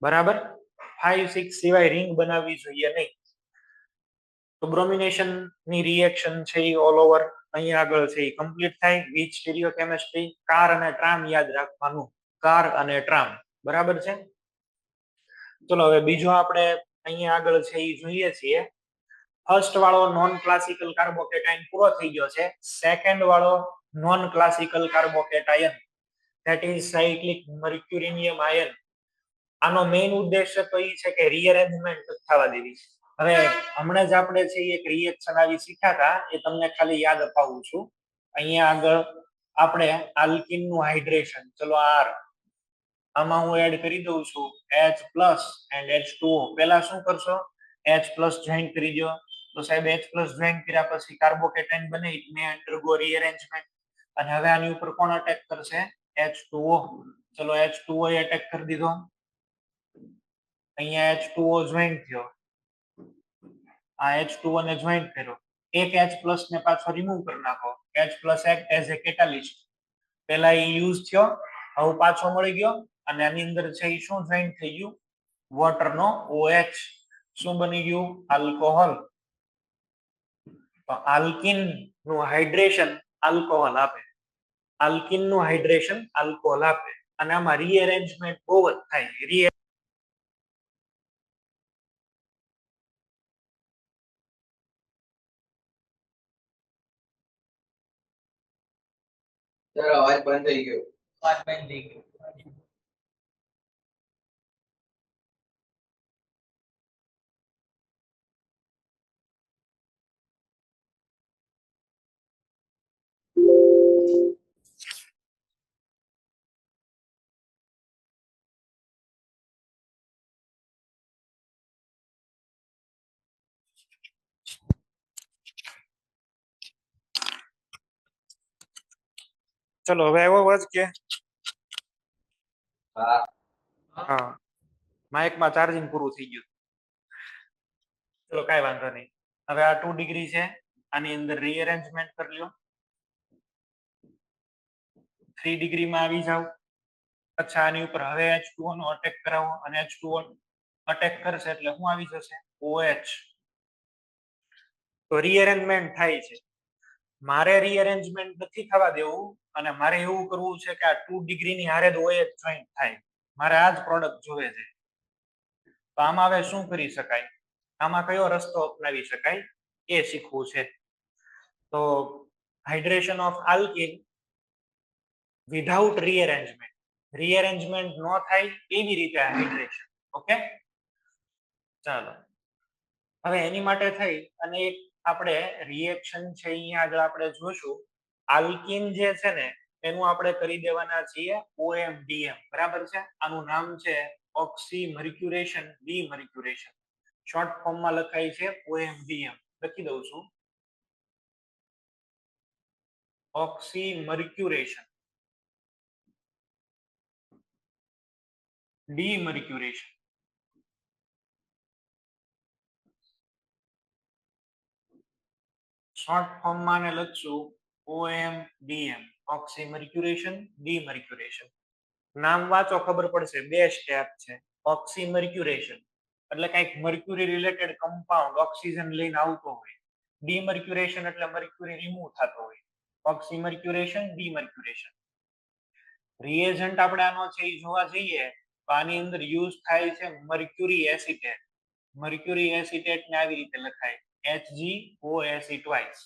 A: બરાબર. 5 6 સિવાય રિંગ બનાવવી જોઈએ નહીં. તો બ્રોમિનેશન ની રિએક્શન છે એ ઓલ ઓવર અહીંયા આગળ છે એ કમ્પ્લીટ થાય. વિચ સ્ટીરિયોકેમિસ્ટ્રી, કાર અને ટ્રામ યાદ રાખવાનું, કાર અને ટ્રામ, બરાબર છે. ચલો હવે બીજો આપણે અહીંયા આગળ છે એ જોઈએ છીએ. ફર્સ્ટ વાળો નોન ક્લાસિકલ કાર્બોકેટાયન પૂરો થઈ ગયો છે. સેકન્ડ વાળો non classical carbocation that is cyclic mercurinium ion. આનો મેઇન ઉદ્દેશ્ય તો એ છે કે રીઅરેન્જમેન્ટ થવા દેવી. હવે હમણાં જ આપણે છે એક રિએક્શન આવી શીખ્યા હતા, એ તમને ખાલી યાદ અપાવું છું. અહીંયા આગળ આપણે આલ્કિન નું હાઇડ્રેશન, ચલો R, આમાં હું એડ કરી દઉં છું H+ એન્ડ H2O. પહેલા શું કરશો, H+ જોઈન્ટ કરી દો, તો સાહેબ H+ જોઈન કર્યા પછી કાર્બોકેટાઇન બને, ઇટ મે અંડરગો રીઅરેન્જમેન્ટ. અને હવે આની ઉપર કોણ અટેક કરશે? H2O. ચલો H2O એ અટેક કરી દીધો. અહીંયા H2O જોઈન થયો, આ H2O ને જોઈન કર્યો. એક H+ ને પાછો રિમૂવ કરી નાખો. H+ act as a catalyst. પહેલા એ યુઝ થયો, હવે પાછો મળી ગયો અને આની અંદર છે એ શું જોઈન થઈ ગયું? વોટરનો OH. શું બની ગયું? આલ્કોહોલ. તો આલ્કિન નું હાઇડ્રેશન આલ્કોહોલ આપે, આલ્કિન નું હાઇડ્રેશન આલ્કોહોલ આપે, અને આમાં રીઅરેન્જમેન્ટ બહુ જ થાય.
B: સર અવાજ બંધ થઈ ગયો.
A: વાત બંધ થઈ ગઈ. ચલો હવે આવ્યો અવાજ કે?
B: હા.
A: હા, માઇકમાં ચાર્જિંગ પૂરું થઈ ગયું. ચલો કાંઈ વાંધો નહીં. હવે આ 2 ડિગ્રી છે, આની અંદર રીઅરેન્જમેન્ટ કરી લ્યો. 3 ડિગ્રીમાં આવી જાવ. અચ્છા, આની ઉપર હવે H2O નો અટેક કરાવો અને H2O અટેક કરશે એટલે શું આવી જશે? OH. તો રીઅરેન્જમેન્ટ થાય છે. મારે રીઅરેન્જમેન્ટ નથી થવા દેવું અને મારે એવું કરવું છે કે આ 2 ડિગ્રીની હારે જ OH જોઈન થાય. મારે આ જ પ્રોડક્ટ જોવે છે. તો આમાં હવે શું કરી શકાય? આમાં કયો રસ્તો અપનાવી શકાય એ શીખવું છે. તો હાઇડ્રેશન ઓફ આલ્કિન વિધાઉટ રીઅરેન્જમેન્ટ. રીઅરેન્જમેન્ટ ન થાય એવી રીતે હાઇડ્રેશન. ઓકે, ચાલો હવે એની માટે થઈ અને એક આપણે રિએક્શન છે અહીંયા આગળ આપણે જોશું. આલ્કિન જે છે ને એનું આપણે કરી દેવાના છીએ OMDM. બરાબર છે? આનું નામ છે ઓક્સીમર્ક્યુરેશન ડીમર્ક્યુરેશન. શોર્ટ ફોર્મમાં લખાય છે OMDM. લખી દઉં છું, ઓક્સીમર્ક્યુરેશન ડીમર્ક્યુરેશન. શોર્ટ ફોર્મમાં આને લખશું OMDM, ઓક્સીમર્ક્યુરેશન ડીમર્ક્યુરેશન. નામ વાંચો ખબર પડશે. 2 સ્ટેપ છે. ઓક્સીમર્ક્યુરેશન એટલે કંઈક મર્ક્યુરી રિલેટેડ કમ્પાઉન્ડ ઓક્સિજન લઈને આવતો હોય. ડીમર્ક્યુરેશન એટલે મર્ક્યુરી રિમૂવ થતો હોય. ઓક્સીમર્ક્યુરેશન ડીમર્ક્યુરેશન. રિએજન્ટ આપણે આનો છે એ જોવા જઈએ તો આની અંદર યુઝ થાય છે મર્ક્યુરી એસિટેટ. મર્ક્યુરી એસિટેટ ને આવી રીતે લખાય HgOAc ટ્વાઇસ.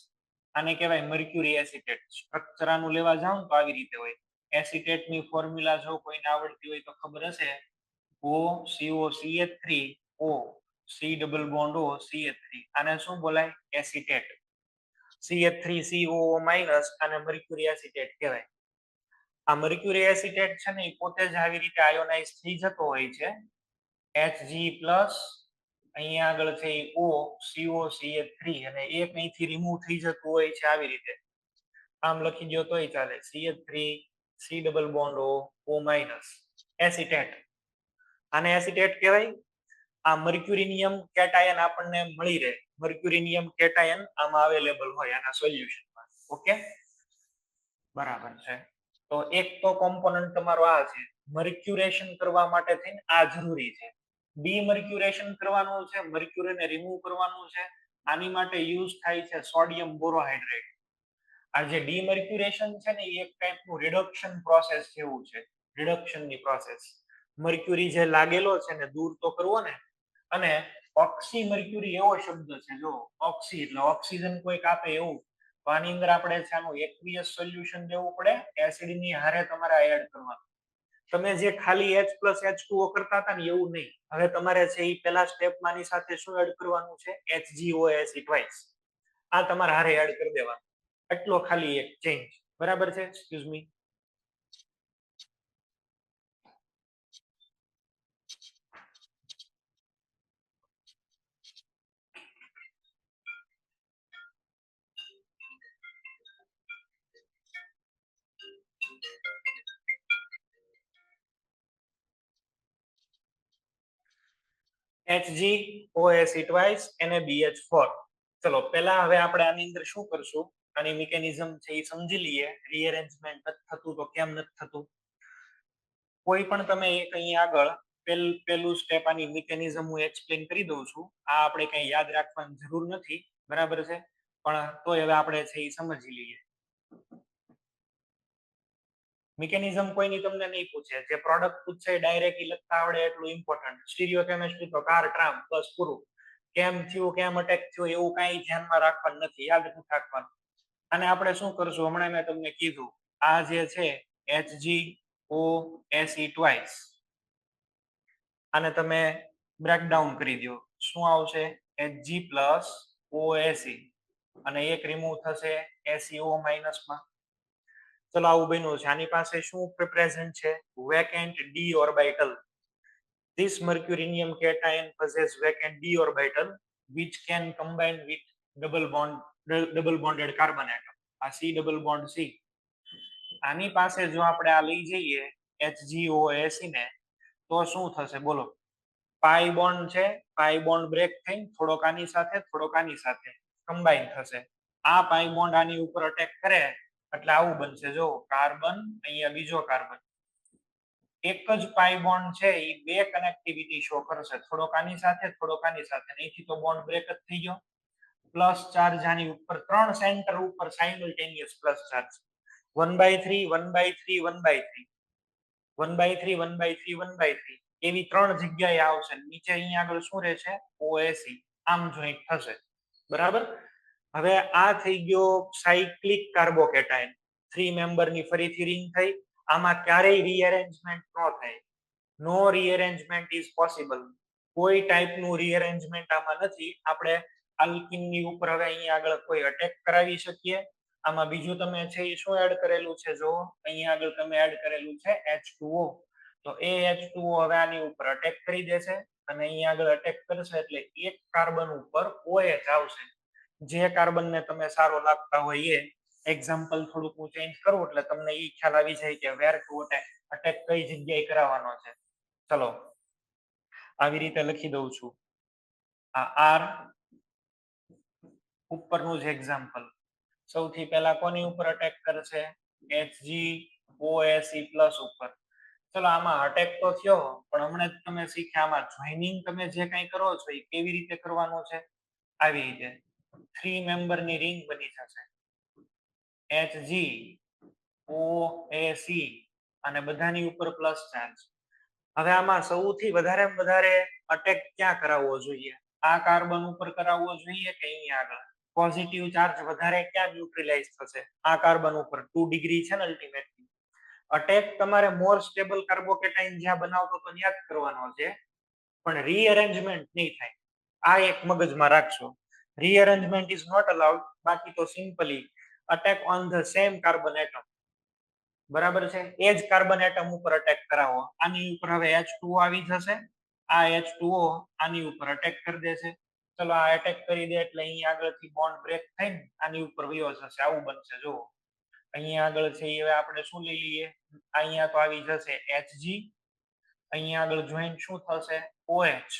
A: આને કહેવાય મર્ક્યુરી એસિટેટ. સ્ટ્રક્ચર આનું લેવા જાવ તો આવી રીતે હોય. એસિટેટ ની ફોર્મ્યુલા જો કોઈને આવડતી હોય તો ખબર હશે, OCOCH3O C double bond O CH3. આને શું બોલાય? એસિટેટ. CH3COO માઇનસ આને મર્ક્યુરી એસિટેટ કહેવાય. આ મર્ક્યુરી એસિટેટ છે ને એ પોતે જ આવી રીતે આયોનાઇઝ થઈ જતો હોય છે. Hg+ અહીંયા આગળ છે O COCH3 અને એક અહીંથી રિમૂવ થઈ જતું હોય છે આવી રીતે. આમ લખી દો તોય ચાલે. CH3 C double bond O minus acetate. આને એસિટેટ કહેવાય. આ મર્ક્યુરિનિયમ કેટાયન આપણને મળી રહે. મર્ક્યુરિનિયમ કેટાયન આમાં અવેલેબલ હોય આના સોલ્યુશનમાં. ઓકે, બરાબર છે. તો એક તો કોમ્પોનન્ટ તમારો આ છે. મર્ક્યુરેશન કરવા માટે થઈને આ જરૂરી છે. ડીમર્ક્યુરેશન કરવાનું છે, મર્ક્યુરીને રિમૂવ કરવાનું છે. આની માટે યુઝ થાય છે સોડિયમ બોરોહાઇડ્રેટ. આ જે ડીમર્ક્યુરેશન છે ને એ એક ટાઈપનું રિડક્શન પ્રોસેસ જેવું છે. રિડક્શનની પ્રોસેસ. મર્ક્યુરી જે લાગેલો છે ને દૂર તો કરવો ને. અને ઓક્સી મર્ક્યુરી એવો શબ્દ છે, જો ઓક્સી એટલે ઓક્સિજન કોઈક આપે એવું. તો આની અંદર આપણે છે આનું એક્વિયસ સોલ્યુશન દેવું પડે. એસિડ ની હારે તમારે એડ કરવાનું. તમે જે ખાલી H+H2O કરતા હતા ને એવું નહીં. હવે તમારે છે એ પહેલા સ્ટેપમાંની સાથે શું એડ કરવાનું છે? HgOAc twice. આ તમારે હારે એડ કરી દેવાનું. એટલો ખાલી એક ચેન્જ. બરાબર છે? Excuse me. HgOAC twice NaBH4. ચલો પહેલા હવે આપણે આની અંદર શું કરશું, આની મિકેનિઝમ છે એ સમજી લઈએ. રીઅરેન્જમેન્ટ નથી થતું તો કેમ નથી થતું. કોઈ પણ તમે એક અહીં આગળ પેલું સ્ટેપ આની મિકેનિઝમ હું એક્સપ્લેન કરી દઉં છું. આ આપણે કઈ યાદ રાખવાની જરૂર નથી, બરાબર છે, પણ તોય હવે આપણે છે એ સમજી લઈએ. મિકેનિઝમ કોઈની તમને નહીં પૂછે, જે પ્રોડક્ટ પૂછે ડાયરેક્ટલી લખતા આવડે એટલું ઇમ્પોર્ટન્ટ. સ્ટીરિયો કેમેસ્ટ્રી તો કાર ટ્રામ બસ પૂરું. કેમ થયું, કેમ અટેક થયું, એવું કઈ ધ્યાનમાં રાખવાનું નથી, યાદ નથી રાખવાનું. અને આપણે શું કરશું, હમણાં મેં તમને કીધું, આ જે છે HgOAC ટ્વાઇસ, આને તમે બ્રેકડાઉન કરી દો. શું આવશે? Hg પ્લસ OAC અને એક રિમૂવ થશે SeO માઇનસમાં. ચલો આવું બન્યું છે. આની પાસે શું પ્રેઝન્ટ છે? Vacant d orbital. This mercurinium cation possesses vacant d orbital which can combine with double bonded carbon atom. આ C double bond C. આની પાસે જો આપણે આ લઈ જઈએ HgOAC ને, તો શું થશે બોલો? પાઈ બોન્ડ છે, પાઈ બોન્ડ બ્રેક થઈને થોડોક આની સાથે થોડોક આની સાથે કમ્બાઈન થશે. આ પાઈ બોન્ડ આની ઉપર અટેક કરે એટલે આવું બનશે. જો કાર્બન, અહીંયા બીજો કાર્બન. એક જ પાઈ બોન્ડ છે એ બે કનેક્ટિવિટી શો કરશે, થોડોક આની સાથે થોડોક આની સાથે. અહીંથી તો બોન્ડ બ્રેક જ થઈ ગયો. પ્લસ ચાર્જ આની ઉપર, ત્રણ સેન્ટર ઉપર સાયમલ્ટેનિયસ પ્લસ ચાર્જ. 1/3 1/3 1/3 1/3 1/3 1/3 એવી ત્રણ જગ્યાએ આવશે. નીચે અહીંયા આગળ શું રહેશે? OAC આમ જોઈન્ટ થશે, બરાબર. હવે આ થઈ ગયો સાયક્લિક કાર્બોકેટાયન. 3 મેમ્બરની ફરીથી રિંગ થઈ. આમાં ક્યારેય રીઅરેન્જમેન્ટ ન થાય. નો રીઅરેન્જમેન્ટ ઇઝ પોસિબલ. કોઈ ટાઈપનું રીઅરેન્જમેન્ટ આમાં નથી. આપણે આલ્કિનની ઉપર હવે અહીંયા આગળ કોઈ અટેક કરાવી શકીએ. આમાં બીજું તમે છે એ શું એડ કરેલું છે? જો અહીંયા આગળ તમે એડ કરેલું છે H2O. તો એ H2O હવે આની ઉપર અટેક કરી દેશે અને અહીંયા આગળ અટેક કરશે એટલે એક કાર્બન ઉપર OH આવશે. જે કાર્બનને તમે સારો લાગતા હોય એ એક્ઝામ્પલ થોડુંક હું ચેન્જ કરું એટલે તમને એ ખ્યાલ આવી જાય કે વેર ટુ અટેક કઈ જગ્યાએ કરાવવાનો છે. ચલો આવી રીતે લખી દઉં છું. આ R ઉપરનું જ એક્ઝામ્પલ. સૌથી પહેલા કોની ઉપર અટેક કરશે? HgOAC પ્લસ ઉપર. ચલો આમાં અટેક તો થયો, પણ હમણાં જ તમે શીખ્યા આમાં જોઈનિંગ તમે જે કંઈ કરો છો એ કેવી રીતે કરવાનું છે. આવી રીતે 3 મેમ્બરની રિંગ બની જશે. HgOAC અને બધાની ઉપર પ્લસ ચાર્જ. હવે આમાં સૌથી વધારે અટેક ક્યાં કરાવવો જોઈએ? આ કાર્બન ઉપર કરાવવો જોઈએ કે અહીંયા આગળ? પોઝિટિવ ચાર્જ વધારે ક્યાં ન્યુટ્રલાઇઝ થશે? આ કાર્બન ઉપર. 2 ડિગ્રી છે ને અલ્ટિમેટલી. અટેક તમારે મોર સ્ટેબલ કાર્બોકેટાઇન જ્યાં બનાવતો તો ત્યાં જ કરવાનો છે, પણ રીઅરેન્જમેન્ટ નહીં થાય. આ એક મગજમાં રાખશો. Rearrangement is not allowed. બાકી તો simply attack on the same carbon atom, બરાબર છે. એ જ કાર્બન એટમ ઉપર અટેક કરાવો. આની ઉપર હવે H2O આવી જશે. આ H2O આની ઉપર અટેક કરી દેશે. ચલો આ અટેક કરી દે એટલે અહીં આગળથી બોન્ડ બ્રેક થઈને આની ઉપર વયો જશે. આવું બનશે. જો અહીંયા આગળ છે એ હવે આપણે શું લઈ લઈએ? અહીંયા તો આવી જશે Hg. અહીંયા આગળ જોઈન્ટ શું થશે? OH.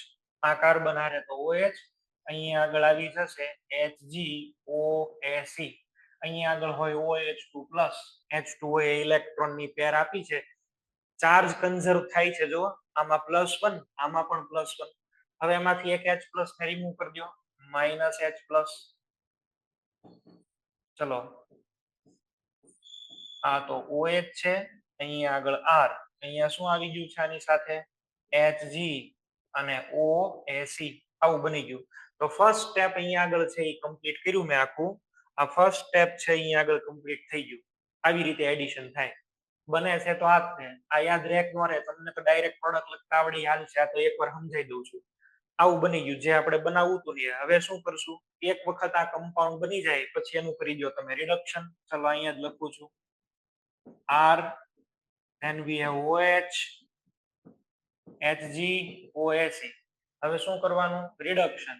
A: આ કાર્બન હારે તો OH. અહીંયા આગળ આવી જશે HgOAC. અહીંયા આગળ હોય OH2 પ્લસ. H2O એ ઇલેક્ટ્રોનની પેર આપી છે. ચાર્જ કન્ઝર્વ થાય છે. જો આમાં +1, આમાં પણ +1. હવે એમાંથી એક H પ્લસ ને રિમૂવ કરી દો, -H પ્લસ. ચલો આ તો OH છે. અહીંયા આગળ R. અહીંયા શું આવી ગયું છે આની સાથે? Hg અને OAC. આવું બની ગયું. તો ફર્સ્ટ સ્ટેપ અહીંયા આગળ છે એ કમ્પ્લીટ કર્યું મેં આખું. આ ફર્સ્ટ સ્ટેપ છે અહીંયા આગળ કમ્પ્લીટ થઈ ગયું. આવી રીતે એડિશન થાય. બને છે તો આ જ છે. આ યાદ રેક નો રહે. તમને તો ડાયરેક્ટ પ્રોડક્ટ લખતા આવડી હાલ છે. આ તો એકવાર સમજાઈ દઉં છું. આવું બની ગયું જે આપણે બનાવવું હતું ને. હવે શું કરશું? એક વખત આ કમ્પાઉન્ડ બની જાય પછી એનું કરી દો તમે રિડક્શન. ચલો અહીંયા જ લખું છું. R, then we have OH, HgOAC. હવે શું કરવાનું? રિડક્શન.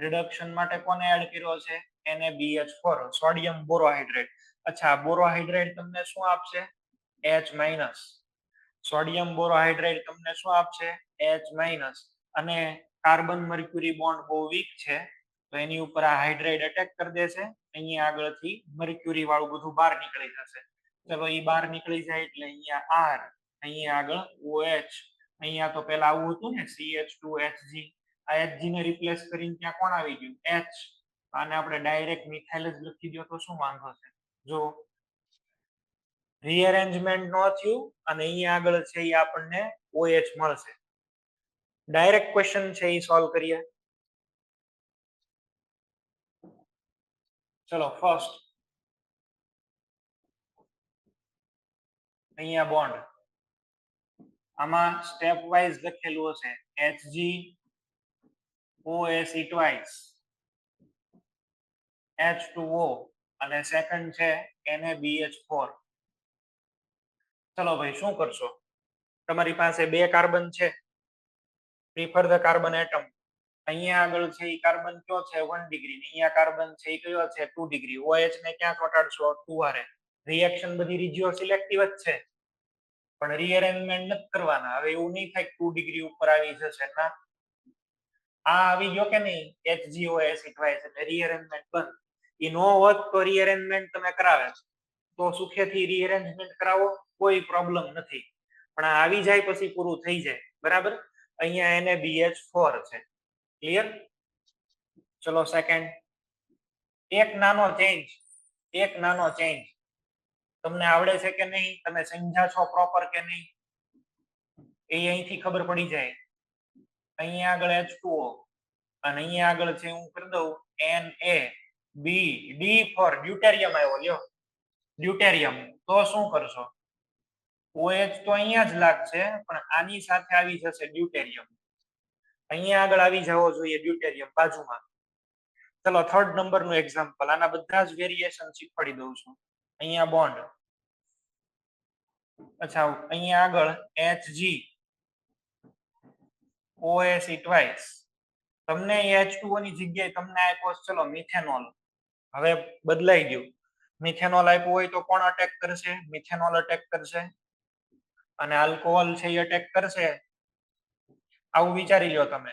A: રિડક્શન માટે કોને એડ કર્યો છે? NaBH4, sodium બોરોહાઇડ્રેટ. અચ્છા, બોરોહાઇડ્રેટ તમને શું આપશે? H-. સોડિયમ બોરોહાઇડ્રેટ તમને શું આપશે? H-. અને કાર્બન મર્ક્યુરી બોન્ડ બહુ વીક છે તો એની ઉપર આ હાઇડ્રાઇડ અટેક કરી દેશે, અહીંયા આગળથી મર્ક્યુરી વાળું બધું બહાર નીકળી જશે. ચલો એ બહાર નીકળી જાય એટલે અહીંયા આર, અહીંયા આગળ OH, અહીંયા તો પેલા આવું હતું ને CH2HG, આ HG ને રિપ્લેસ કરીને ત્યાં કોણ આવી ગયું? H. આને આપણે ડાયરેક્ટ મિથાઇલ જ લખી દો તો શું વાંધો છે? જો રીઅરેન્જમેન્ટ ન થયું અને અહીંયા આગળ છે એ આપણને OH મળશે. ડાયરેક્ટ ક્વેશ્ચન છે એ સોલ્વ કરીએ. ચલો ફર્સ્ટ અહીંયા બોન્ડ, આમાં સ્ટેપ વાઇઝ લખેલું હશે HG OSE twice H2O અને સેકન્ડ છે NaBH4. ચલો ભાઈ શું કરશો? તમારી પાસે બે કાર્બન છે, પ્રિફર ધ કાર્બન એટમ. અહીંયા આગળ છે એ કાર્બન કયો છે 1 ડિગ્રી, અહીંયા કાર્બન છે એ કયો છે 2 ડિગ્રી. OH ને ક્યાં ચોંટાડશો? 2 હારે. રિએક્શન બધી રીજીઓ સિલેક્ટિવ જ છે પણ રીઅરેન્જમેન્ટ નથી કરવાના. હવે એવું નહીં થાય 2 ડિગ્રી ઉપર આવી જશે ના, આ આવી ગયો કે નહીં HGOS twice એટલે રીઅરેન્જમેન્ટ બંધ. એ નો હોત તો રીઅરેન્જમેન્ટ તમે કરાવે તો સુખેથી રીઅરેન્જમેન્ટ કરાવો, કોઈ પ્રોબ્લેમ નથી. પણ આ આવી જાય પછી પૂરું થઈ જાય. બરાબર. અહીંયા NaBH4 છે. ક્લિયર? ચલો સેકન્ડ, એક નાનો ચેન્જ તમને આવડે છે કે નહીં, તમે સમજ્યા છો પ્રોપર કે નહીં એ અહીંથી ખબર પડી જાય. અહીંયા આગળ H2O અને અહીંયા આગળ છે હું કરી દઉં NaB, D ફોર ડ્યુટેરિયમ આવ્યો. લ્યો ડ્યુટેરિયમ. તો શું કરશો? OH તો અહીંયા જ લાગશે પણ આની સાથે આવી જશે ડ્યુટેરિયમ. અહીંયા આગળ આવી જવો જોઈએ ડ્યુટેરિયમ બાજુમાં. ચલો થર્ડ નંબરનું એક્ઝામ્પલ, આના બધા જ વેરિએશન શીખવાડી દઉં છું. અહીંયા બોન્ડ, અચ્છા અહીંયા આગળ HG OSE twice. તમને H2O ની જગ્યાએ તમને આપ્યો ચલો મિથેનોલ. હવે બદલાઈ ગયું. મિથેનોલ આપ્યું હોય તો કોણ અટેક કરશે? મિથેનોલ અટેક કરશે અને આલ્કોહોલ છે એ અટેક કરશે. આવું વિચારી લો તમે.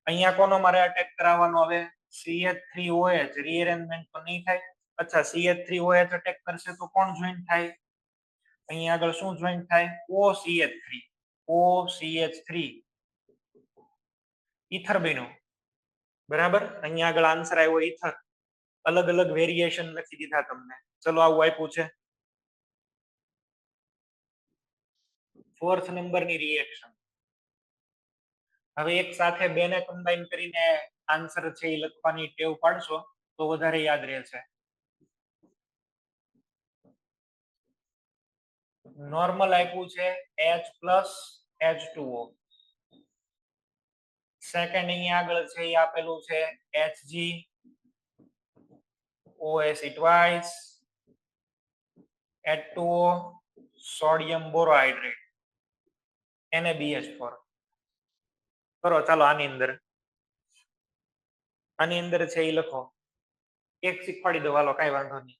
A: અહીંયા કોનો મારે અટેક કરાવવાનો? હવે CH3OH રીઅરેન્જમેન્ટ તો નહીં થાય. અચ્છા CH3OH અટેક કરશે તો કોણ જોઈન્ટ થાય? અહીંયા આગળ શું જોઈન્ટ થાય? OCH3 ઈથર બન્યું. બરાબર. અહીંયા આગળ આન્સર આવ્યો ઈથર. અલગ અલગ વેરિએશન લખી દીધા તમને. ચલો આવું આપ્યું છે. ફોર્થ નંબરની રિએક્શન. હવે એક સાથે બે ને કમ્બાઈન કરીને આન્સર છે એ લખવાની ટેવ પાડશો તો વધારે યાદ રહેશે. નોર્મલ આપ્યું છે H+H2O. સેકન્ડ અહીંયા આગળ છે એ આપેલું છે HG OSE twice H2O sodium borohydrate NaBH4. કરો ચાલો આની અંદર છે એ લખો. એક શીખવાડી દો હાલો, કઈ વાંધો નહીં.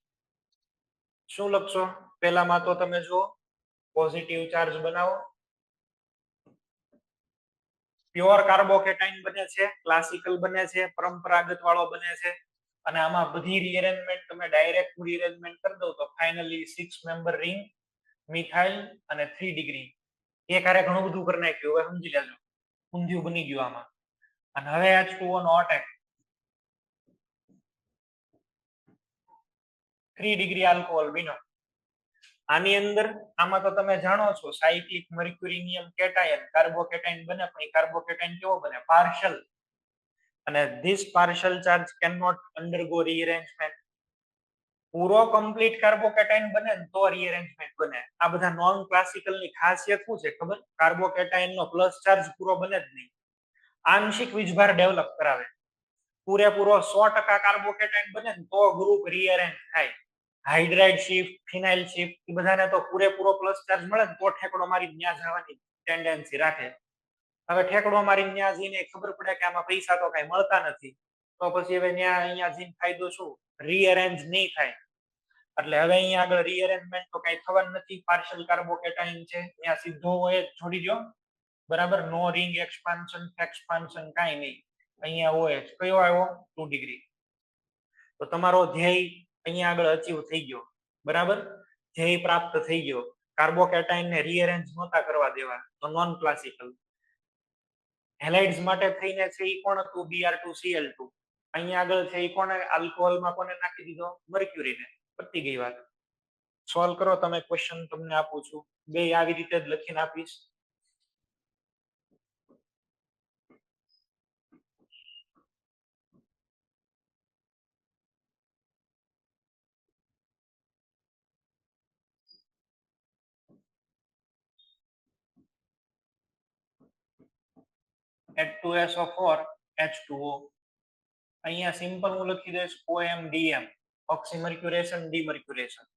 A: શું લખશો? પહેલામાં તો તમે જુઓ પોઝિટિવ ચાર્જ બનાવો. પ્યોર કાર્બોકેટાઇન બને છે, ક્લાસિકલ બને છે, પરંપરાગત વાળો બને છે અને આમાં બધી રીઅરેન્જમેન્ટ તમે ડાયરેક્ટ રીઅરેન્જમેન્ટ કરી દો તો ફાઇનલી 6 મેમ્બર રિંગ મિથાઇલ અને 3 ડિગ્રી. એક હારે ઘણું બધું કરી નાખ્યું. હવે સમજી લેજો ઊંધિયું બની ગયું આમાં. અને હવે H2O નો અટેક 3 ડિગ્રી આલ્કોહોલ બન્યો. આની અંદર આમાં તો તમે જાણો છો સાયક્લિક મર્ક્યુરીનિયમ કેટાયન કાર્બોકેટાઇન બને પણ એ કાર્બોકેટાઇન કેવો બને? પાર્શલ. અને this partial charge can not undergo rearrangement. પૂરો કમ્પ્લીટ કાર્બોકેટાઇન બને ને તો રીઅરેન્જમેન્ટ બને. આ બધા નોન ક્લાસિકલ ની ખાસિયત શું છે ખબર? કાર્બોકેટાઇન નો પ્લસ ચાર્જ પૂરો બને જ નહીં, આંશિક વીજભાર ડેવલપ કરાવે. પૂરેપૂરો 100% કાર્બોકેટાઇન બને ને તો ગ્રુપ રીઅરેન્જ થાય. હાઇડ્રાઇડ શિફ્ટ, ફિનાઇલ શિફ્ટ એ બધાને તો પૂરેપૂરો પ્લસ ચાર્જ મળે ને તો ઠેકડો મારી ન્યા જવાની ટેન્ડન્સી રાખે. હવે ઠેકડો મારી ન્યા જઈને ખબર પડે કે આમાં પૈસા તો કઈ મળતા નથી તો પછી હવે ન્યા અહીંયા જઈને ફાયદો શું? રીઅરેન્જ નહીં થાય. એટલે હવે અહીંયા આગળ રીઅરેન્જમેન્ટ તો કઈ થવાનું નથી. પાર્શલ કાર્બોકેટાઇન છે ત્યાં સીધો હોય જોડી દો બરાબર, નો રિંગ એક્સપાન્શન કાંઈ નહીં. અહીંયા OH કયો આવ્યો 2 ડિગ્રી. તો તમારો ધ્યેય અહીંયા આગળ અચીવ થઈ ગયો. બરાબર, ધ્યેય પ્રાપ્ત થઈ ગયો. કાર્બોકેટાઇન ને રીઅરેન્જ નહોતા કરવા દેવા, તો નોન ક્લાસિકલ. હેલાઇડ્સ માટે થઈને છે એ કોણ હતું? Br2Cl2. અહીંયા આગળ છે એ કોને આલ્કોહોલમાં કોને નાખી દીધો? મર્ક્યુરીને. પતી ગઈ વાત. સોલ્વ કરો તમે, ક્વેશ્ચન તમને આપું છું, બે આવી રીતે જ લખીને આપીશ. H2SO4 H2O. અહીંયા સિમ્પલ હું લખી દઈશ OMDM, ઓક્સીમર્ક્યુરેશન ડીમર્ક્યુરેશન.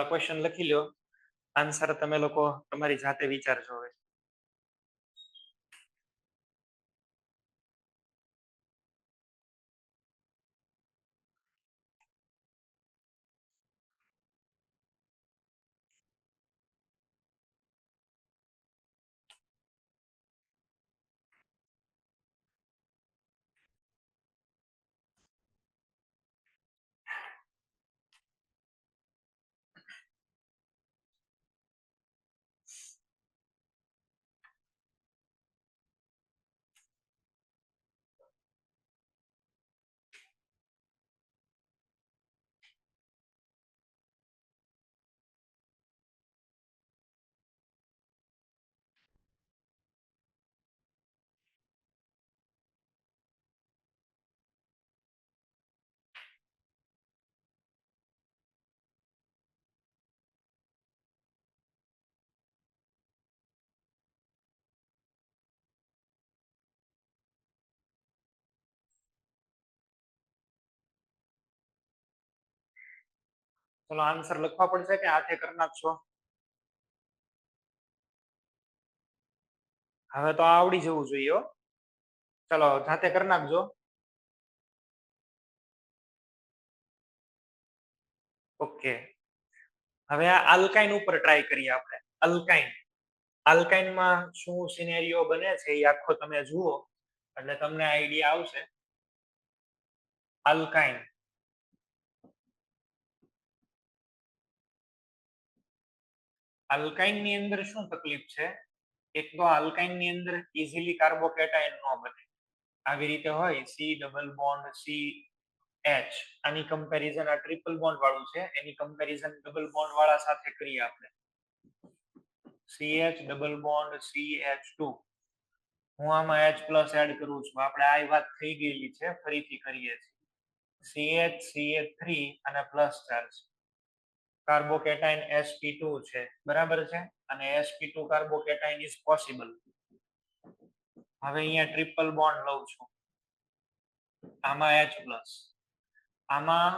A: ક્વેશ્ચન લખી લ્યો, આન્સર તમે લોકો તમારી જાતે વિચારજો હવે. ચલો આન્સર લખવા પડશે કે હાથે કરી નાખશો? હવે તો આવડી જવું જોઈએ હો. ચલો જાતે કરી નાખજો. ઓકે, હવે આ આલ્કાઇન ઉપર ટ્રાય કરીએ આપણે. આલ્કાઇન, આલ્કાઇનમાં શું સિનેરિયો બને છે એ આખો તમે જુઓ એટલે તમને આઈડિયા આવશે. આલ્કાઇન, આલ્કાઇન ની અંદર શું તકલીફ છે? એક તો આલ્કાઇન ની અંદર ઇઝીલી કાર્બોકેટાઇન ન બને. આવી રીતે હોય C ડબલ બોન્ડ CH, આની કમ્પેરિઝન આ ટ્રિપલ બોન્ડ વાળું છે, એની કમ્પેરિઝન ડબલ બોન્ડ વાળા સાથે કરીએ આપણે. CH double bond CH2. હું આમાં H+ એડ કરું છું. આપણે આ વાત થઈ ગયેલી છે, ફરીથી કરીએ છીએ. CH અને પ્લસ ચાર્જ. કાર્બોકેટાઇન sp2 છે, બરાબર છે, અને sp2 કાર્બોકેટાઇન ઇઝ પોસિબલ. હવે અહીંયા ટ્રિપલ બોન્ડ લઉં છું, આમાં H+, આમાં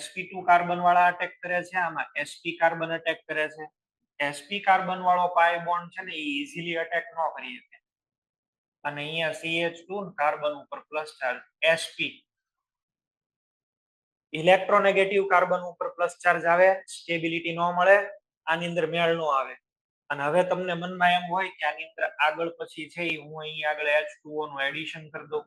A: sp2 કાર્બન વાળા અટેક કરે છે, આમાં sp કાર્બન અટેક કરે છે. sp કાર્બન વાળો પાઈ બોન્ડ છે ને એ ઈઝીલી અટેક ન કરી શકે. અને અહીંયા CH2 કાર્બન ઉપર plus charge sp electronegative carbon ઉપર પ્લસ ચાર્જ આવે, સ્ટેબિલિટી ન મળે, આની અંદર મેળ ન આવે. અને હવે તમને મનમાં એમ હોય કે આની અંદર આગળ પછી છે હું અહીં આગળ H2O નું એડિશન કરી દઉં.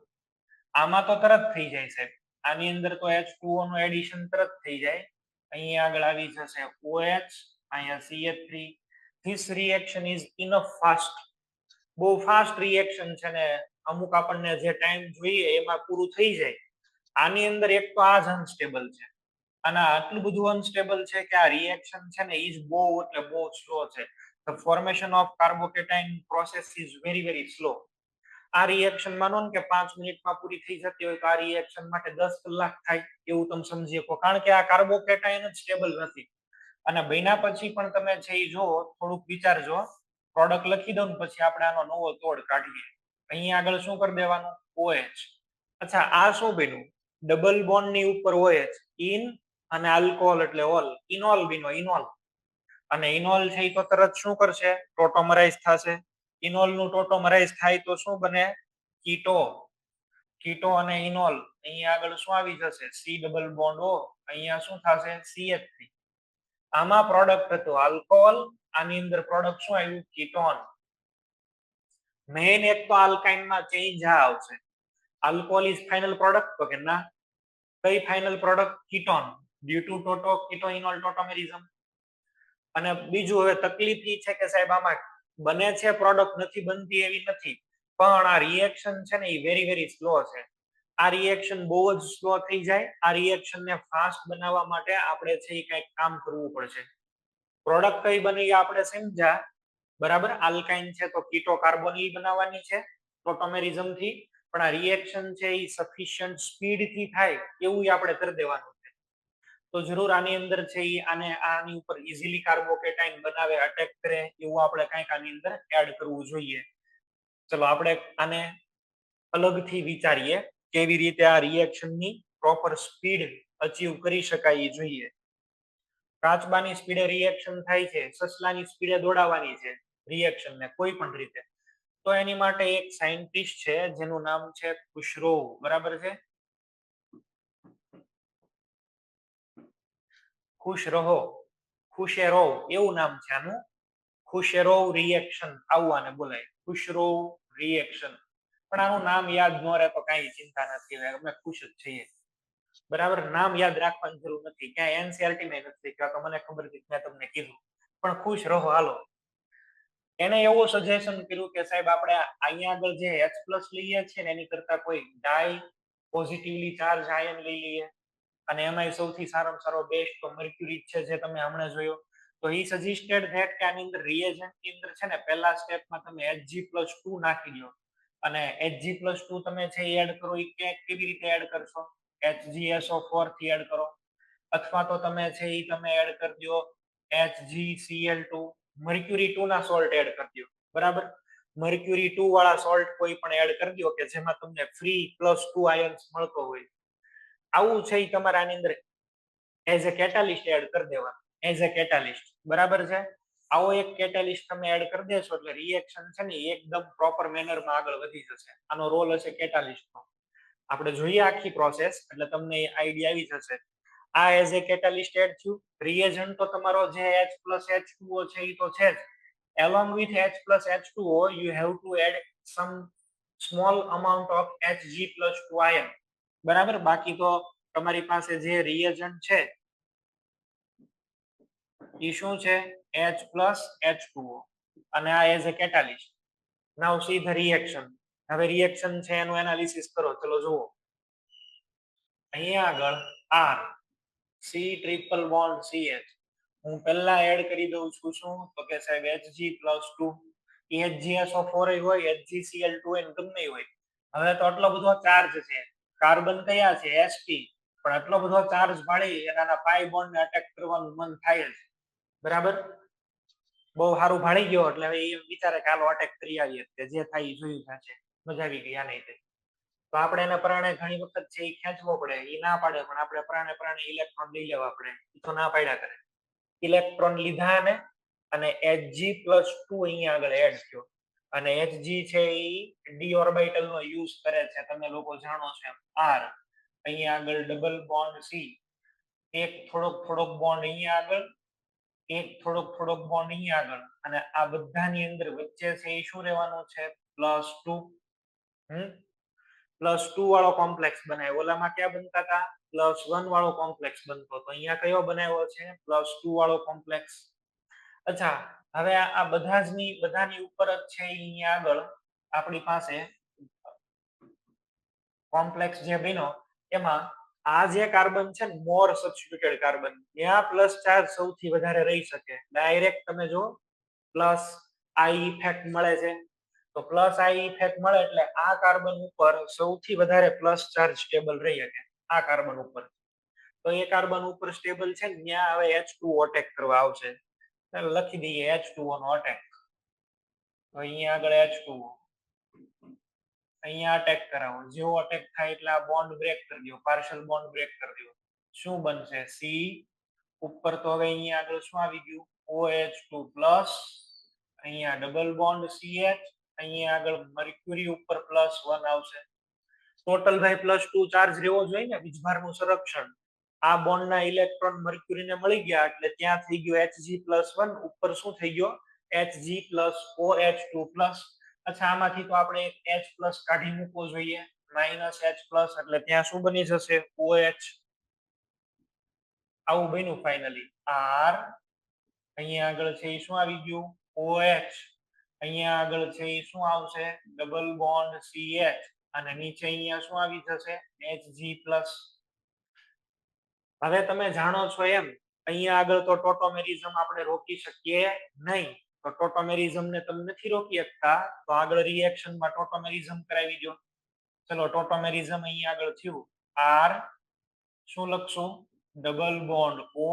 A: આમાં તો તરત થઈ જાય સાહેબ, આની અંદર તો H2O નું એડિશન તરત થઈ જાય. અહીં આગળ આવી જશે OH, અહીંયા CH3. This reaction is enough fast. બહુ ફાસ્ટ રિએક્શન છે ને અમુક આપણને જે ટાઈમ જોઈએ એમાં પૂરું થઈ જાય. આની અંદર એક તો આ જ અનસ્ટેબલ છે, અને આટલું બધું અનસ્ટેબલ છે કે આ રિએક્શન છે ને ઈ જ બહુ એટલે બહુ સ્લો છે. The formation of carbocation process is very very slow. આ રિએક્શન માનો ને કે 5 મિનિટમાં પૂરી થઈ જતી હોય તો આ રિએક્શન માટે 10 કલાક થાય એવું તમે સમજી શકો, કારણ કે આ કાર્બોકેટાઇન જ સ્ટેબલ નથી. અને બન્યા પછી પણ તમે છે એ જો થોડુંક વિચારજો, પ્રોડક્ટ લખી દો ને પછી આપણે આનો નવો તોડ કાઢીએ. અહીંયા આગળ શું કરી દેવાનું, OH. અચ્છા, આ શું બન્યું, ડબલ બોન્ડ ની ઉપર OH, ઇન અને આલ્કોહોલ એટલે ઓલ, ઇનોલ બન્યો, ઇનોલ. અને ઇનોલ છે એ તો તરત શું કરશે, ટોટોમરાઇઝ થશે. ઇનોલ નું ટોટોમરાઇઝ થાય તો શું બને, કીટો. કીટો અને ઇનોલ, અહીંયા આગળ શું આવી જશે, C ડબલ બોન્ડ O, અહીંયા શું થશે, CH3. આમાં પ્રોડક્ટ હતું આલ્કોહોલ, આની અંદર પ્રોડક્ટ શું આવ્યું, કીટોન. મેઇન એક તો આલ્કાઇન માં ચેન્જ આ આવશે. આલ્કોહોલ ઇઝ ફાઇનલ પ્રોડક્ટ, તો કે ના. કઈ final product, ketone, due to tauto keto enol tautomerism. અને બીજું હવે તકલીફ એ છે કે સાહેબ આમાં બને છે પ્રોડક્ટ, નથી બનતી એવી નથી, પણ આ રિએક્શન છે ને એ વેરી વેરી સ્લો છે. આ રિએક્શન બહુ જ સ્લો થઈ જાય. આ રિએક્શન ને ફાસ્ટ બનાવવા માટે આપણે છે એ કંઈક કામ કરવું પડશે. પ્રોડક્ટ કઈ બની આપણે સમજ્યા, બરાબર. આલ્કાઇન છે તો કીટો કાર્બોનિલ બનાવવાની છે ટોટોમેરિઝમ થી, પણ આ રિએક્શન છે એ સફિશિયન્ટ સ્પીડ થી થાય એવું આપણે કરી દેવાનું છે. તો જરૂર આની અંદર છે એ આની ઉપર ઈઝીલી કાર્બોકેટાઇન બનાવે, અટેક કરે એવું આપણે કંઈક આની અંદર એડ કરવું જોઈએ. ચલો આપણે આને અલગથી વિચારીએ કેવી રીતે આ રિએક્શનની પ્રોપર સ્પીડ અચીવ કરી શકાય એ જોઈએ. કાચબાની સ્પીડે રિએક્શન થાય છે, સસલાની સ્પીડે દોડાવવાની છે રિએક્શનને કોઈ પણ રીતે, તો એની માટે એક સાયન્ટિસ્ટ છે જેનું નામ છે ખુશરોવ, બરાબર છે, ખુશરોવ, ખુશેરોવ એવું નામ છે આનું, ખુશેરોવ રિએક્શન આવું આને બોલાય, ખુશરોવ રિએક્શન. પણ આનું નામ યાદ ન રહે તો કઈ ચિંતા નથી, અમે ખુશ જ છીએ, બરાબર. નામ યાદ રાખવાની જરૂર નથી, ક્યાંય એનસીઆરટી માં નથી, તો મને ખબર છે મેં તમને કીધું, પણ ખુશ રહો હાલો. એને એવું સજેશન કર્યું કે સાહેબ આપણે અહીંયા આગળ જે H+ લઈએ છીએ ને એની કરતા કોઈ ડાઈ પોઝિટિવલી ચાર્જ આયન લઈ લઈએ, અને એમાં સૌથી સારામાં સારો બેસ્ટ તો મર્ક્યુરી છે જે તમે હમણાં જોયો. તો એ સજેસ્ટેડ ધેટ કે આની અંદર રિએજન્ટ ની અંદર છે ને પહેલા સ્ટેપમાં તમે Hg+2 નાખી દો, અને Hg+2 તમે છે એડ કરો, એ કેવી રીતે એડ કરશો, HgSO4 થી એડ કરો, અથવા તો તમે છે એ તમે એડ કરી દો HgCl2, મર્ક્યુરી 2 ના સોલ્ટ એડ કરી દો, બરાબર. મર્ક્યુરી 2 વાળા સોલ્ટ કોઈ પણ એડ કરી દો કે જેમાં તમને ફ્રી +2 આયન્સ મળતો હોય. આવું છે એ તમારે આની અંદર એઝ એ કેટાલિસ્ટ એડ કરી દેવાનું, એઝ એ કેટાલિસ્ટ, બરાબર છે. આવો એક કેટાલિસ્ટ તમે એડ કરી દેશો એટલે રિએક્શન છે ને એકદમ પ્રોપર મેનરમાં આગળ વધી જશે. આનો રોલ હશે કેટાલિસ્ટનો. આપણે જોઈએ આખી પ્રોસેસ એટલે તમને આઈડિયા આવી જશે. આ એઝ એ કેટાલિસ્ટ એડ થયું. રિએજન્ટ તો તમારો જે H+H2O છે એ તો છે જ. along with H+H2O you have to add some small amount of Hg+2 ion, બરાબર. બાકી તો તમારી પાસે જે રિએજન્ટ છે એ શું છે, H+H2O, અને આ as a catalyst. Now see the reaction. હવે રિએક્શન છે એનું એનાલિસિસ કરો. ચલો જુઓ, અહીંયા આગળ R C triple bond CH હું પહેલા એડ કરી દઉં છું શું, તો કે સાહેબ Hg+2, HgSO4 હોય, HgCl2 હોય, ગમે હોય. હવે તો આટલો બધો ચાર્જ છે, કાર્બન કયા છે sp, પણ આટલો બધો ચાર્જ પાડી એના પાઈ બોન્ડ ને અટેક કરવાનું મન થાય જ, બરાબર. બહુ સારું ભાળી ગયો એટલે હવે એ વિચારે કે હાલો અટેક કરી આવીએ, જે થાય એ જોયું થશે, મજા આવી ગઈ આને. તો આપણે એના પ્રાણે ઘણી વખત છે એ ખેંચવો પડે, એ ના પાડે પણ આપણે પ્રાણે ઇલેક્ટ્રોન લઈ લેવા પડે, એ તો ના પાડ્યા કરે. ઇલેક્ટ્રોન લીધા અને Hg+2 અહીંયા આગળ એડ થયો અને Hg છે એ ડી ઓર્બિટલ નો યુઝ કરે છે, તમે લોકો જાણો છો R. અહીંયા આગળ ડબલ બોન્ડ C, એક થોડોક બોન્ડ અહીંયા આગળ, એક થોડોક બોન્ડ અહીંયા આગળ, અને આ બધાની અંદર વચ્ચે છે એ શું રહેવાનું છે? +2. +2 વાળો કોમ્પ્લેક્સ બનાવ્યો. ઓલામાં ક્યાં બનતા હતા? +1 વાળો કોમ્પ્લેક્સ બનતો. તો અહીંયા કયો બનાવ્યો છે? +2 વાળો કોમ્પ્લેક્સ. અચ્છા, હવે આ બધાની ઉપર જ છે અહીંયા આગળ આપણી પાસે કોમ્પ્લેક્સ જે બન્યો એમાં આ જે કાર્બન છે ને, મોર સબસ્ટિટ્યુટેડ કાર્બન, ત્યાં પ્લસ ચાર્જ સૌથી વધારે રહી શકે. ડાયરેક્ટ તમે જો પ્લસ આઈ ઇફેક્ટ મળે છે, તો પ્લસ આઈ ઇફેક્ટ મળે એટલે આ કાર્બન ઉપર સૌથી વધારે પ્લસ ચાર્જ સ્ટેબલ રહી શકે આ કાર્બન ઉપર. તો એ કાર્બન ઉપર સ્ટેબલ છે ને, ત્યાં હવે H2O અટેક કરવા આવશે. લખી દઈએ H2O નો અટેક. તો અહીંયા આગળ H2O અહીંયા અટેક કરાવો. જેવો અટેક થાય એટલે આ બોન્ડ બ્રેક કરી દો, પાર્શિયલ બોન્ડ બ્રેક કરી દો. શું બનશે? C ઉપર તો હવે અહીંયા આગળ શું આવી ગયું? OH2+, અહીંયા ડબલ બોન્ડ CH, અહીંયા આગળ મર્ક્યુરી ઉપર +1 આવશે. ટોટલ ભાઈ +2 ચાર્જ રહેવો જોઈએ ને, વીજભારનું સંરક્ષણ. આ બોન્ડના ઇલેક્ટ્રોન મર્ક્યુરીને મળી ગયા એટલે ત્યાં થઈ ગયો Hg+1, ઉપર શું થઈ ગયો? Hg+OH2+. અચ્છા, આમાંથી તો આપણે એક H+ કાઢી મૂકવો જોઈએ, -H+, એટલે ત્યાં શું બની જશે? OH. આવું બન્યું ફાઇનલી. R અહીંયા આગળ છે એ શું આવી ગયું? OH. અહીંયા આગળ છે એ શું આવશે? ડબલ બોન્ડ CH, અને નીચે અહીંયા શું આવી જશે? Hg+. હવે તમે જાણો છો એમ અહીંયા આગળ તો ટોટોમેરિઝમ આપણે રોકી શકીએ નહીં. તો ટોટોમેરિઝમ ને તમે નથી રોકી શકતા, તો આગળ રિએક્શનમાં ટોટોમેરિઝમ કરાવી દો. ચલો, ટોટોમેરિઝમ અહીંયા આગળ થયું. R શું લખશું? ડબલ બોન્ડ O,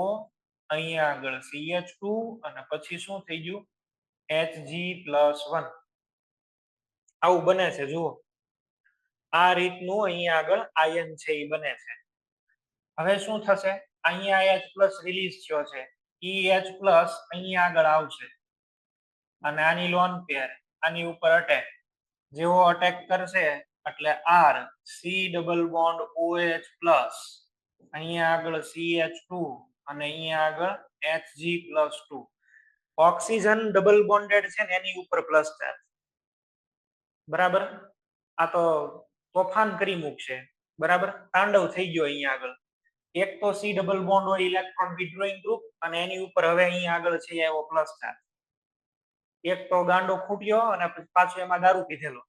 A: અહીંયા આગળ CH2, અને પછી શું થઈ ગયું? Hg+1. આવું બને છે, જુઓ. આ રીતનું અહીંયા આગળ આયન છે એ બને છે. હવે શું થશે? અહીંયા H+ રિલીઝ થયો છે, EH+ અહીંયા આગળ આવશે અને આની લોન પેર આની ઉપર અટેક. જેવો અટેક કરશે એટલે R C double bond OH+, અહીંયા આગળ CH2, અને અહીંયા આગળ Hg+2. ઓક્સિજન ડબલ બોન્ડેડ છે ને એની ઉપર પ્લસ ચાર્જ. બરાબર? આ તો તોફાન કરી મૂકશે. બરાબર? તાંડવ થઈ ગયો અહીંયા આગળ. એક તો C ડબલ બોન્ડ હોય ઇલેક્ટ્રોન વિથડ્રોઈંગ ગ્રુપ, અને એની ઉપર હવે અહીંયા આગળ છે એવો પ્લસ ચાર્જ. એક તો ગાંડો ખૂટ્યો અને પાછો એમાં દારૂ પીધેલો.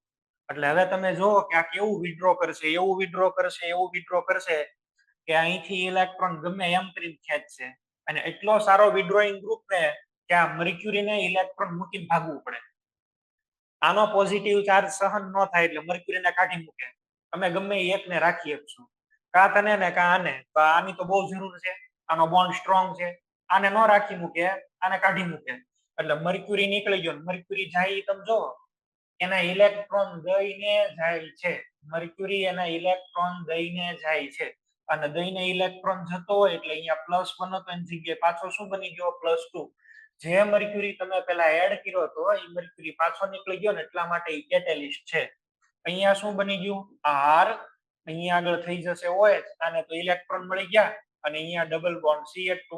A: એટલે હવે તમે જુઓ કે આ કેવું વિથડ્રો કરશે, એવું વિથડ્રો કરશે કે અહીંથી ઇલેક્ટ્રોન ગમે એમ કરીને ખેંચશે, અને એટલો સારો વિથડ્રોઈંગ ગ્રુપ ને કે આ મર્ક્યુરીને ઇલેક્ટ્રોન મૂકીને ભાગવું પડે. આનો પોઝિટિવ ચાર્જ સહન ન થાય એટલે મર્ક્યુરીને કાઢી મૂકે. અમે ગમે એકને રાખી શકશું, કા તને ને કા આને. તો આની તો બહુ જરૂર છે, આનો બોન્ડ સ્ટ્રોંગ છે. આને ન રાખી મૂકે, આને કાઢી મૂકે, એટલે મર્ક્યુરી નીકળી ગયો. મર્ક્યુરી જાય તમે જો એના ઇલેક્ટ્રોન દઈને જાય છે. મર્ક્યુરી એના ઇલેક્ટ્રોન દઈને જાય છે, અને દઈને ઇલેક્ટ્રોન જતો હોય એટલે અહીંયા +1 હતો એની જગ્યાએ પાછો શું બની ગયો? +2. જે મર્ક્યુરી તમે પેલા એડ કર્યો હતો એ મર્ક્યુરી પાછો નીકળી ગયો ને એટલા માટે એ કેટેલિસ્ટ છે. અહીંયા શું બની ગયું? R અહીંયા આગળ થઈ જશે OH, આને તો ઇલેક્ટ્રોન મળી ગયા, અને અહીંયા ડબલ બોન્ડ CH2.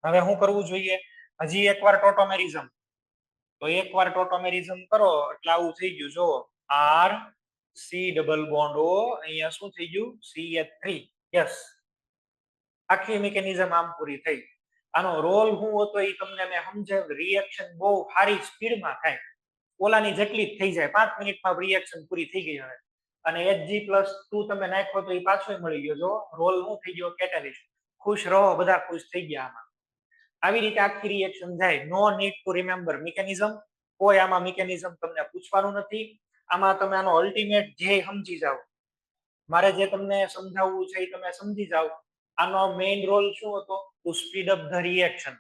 A: હવે શું કરવું જોઈએ? હજી એકવાર ટોટોમેરિઝમ. તો એકવાર ટોટોમેરિઝમ કરો એટલે આવું થઈ ગયું. જો R C double bond O, અહીંયા શું થઈ ગયું? CH3. યસ, આખી મિકેનિઝમ આમ પૂરી થઈ. આનો રોલ શું હતો એ તમને મેં સમજાવ્યું. રિએક્શન બહુ સારી સ્પીડમાં થાય, ઓલાની જેટલી જ થઈ જાય. 5 મિનિટમાં રિએક્શન પૂરી થઈ ગઈ. હવે અને Hg+2 તમે નાખો તો એ પાછો મળી ગયો. જો રોલ શું થઈ ગયો? કેટેલિસ્ટ. ખુશ રહો, બધા ખુશ થઈ ગયા. આમાં આવી રીતે આખી રિએક્શન જાય. No need to remember mechanism. કોઈ આમાં મિકેનિઝમ તમને પૂછવાનું નથી. આમાં તમે આનો અલ્ટિમેટ ધ્યેય સમજી જાઓ. મારે જે તમને સમજાવવું છે એ તમે સમજી જાઓ. આનો મેઇન રોલ શું હતો? To speed up the reaction.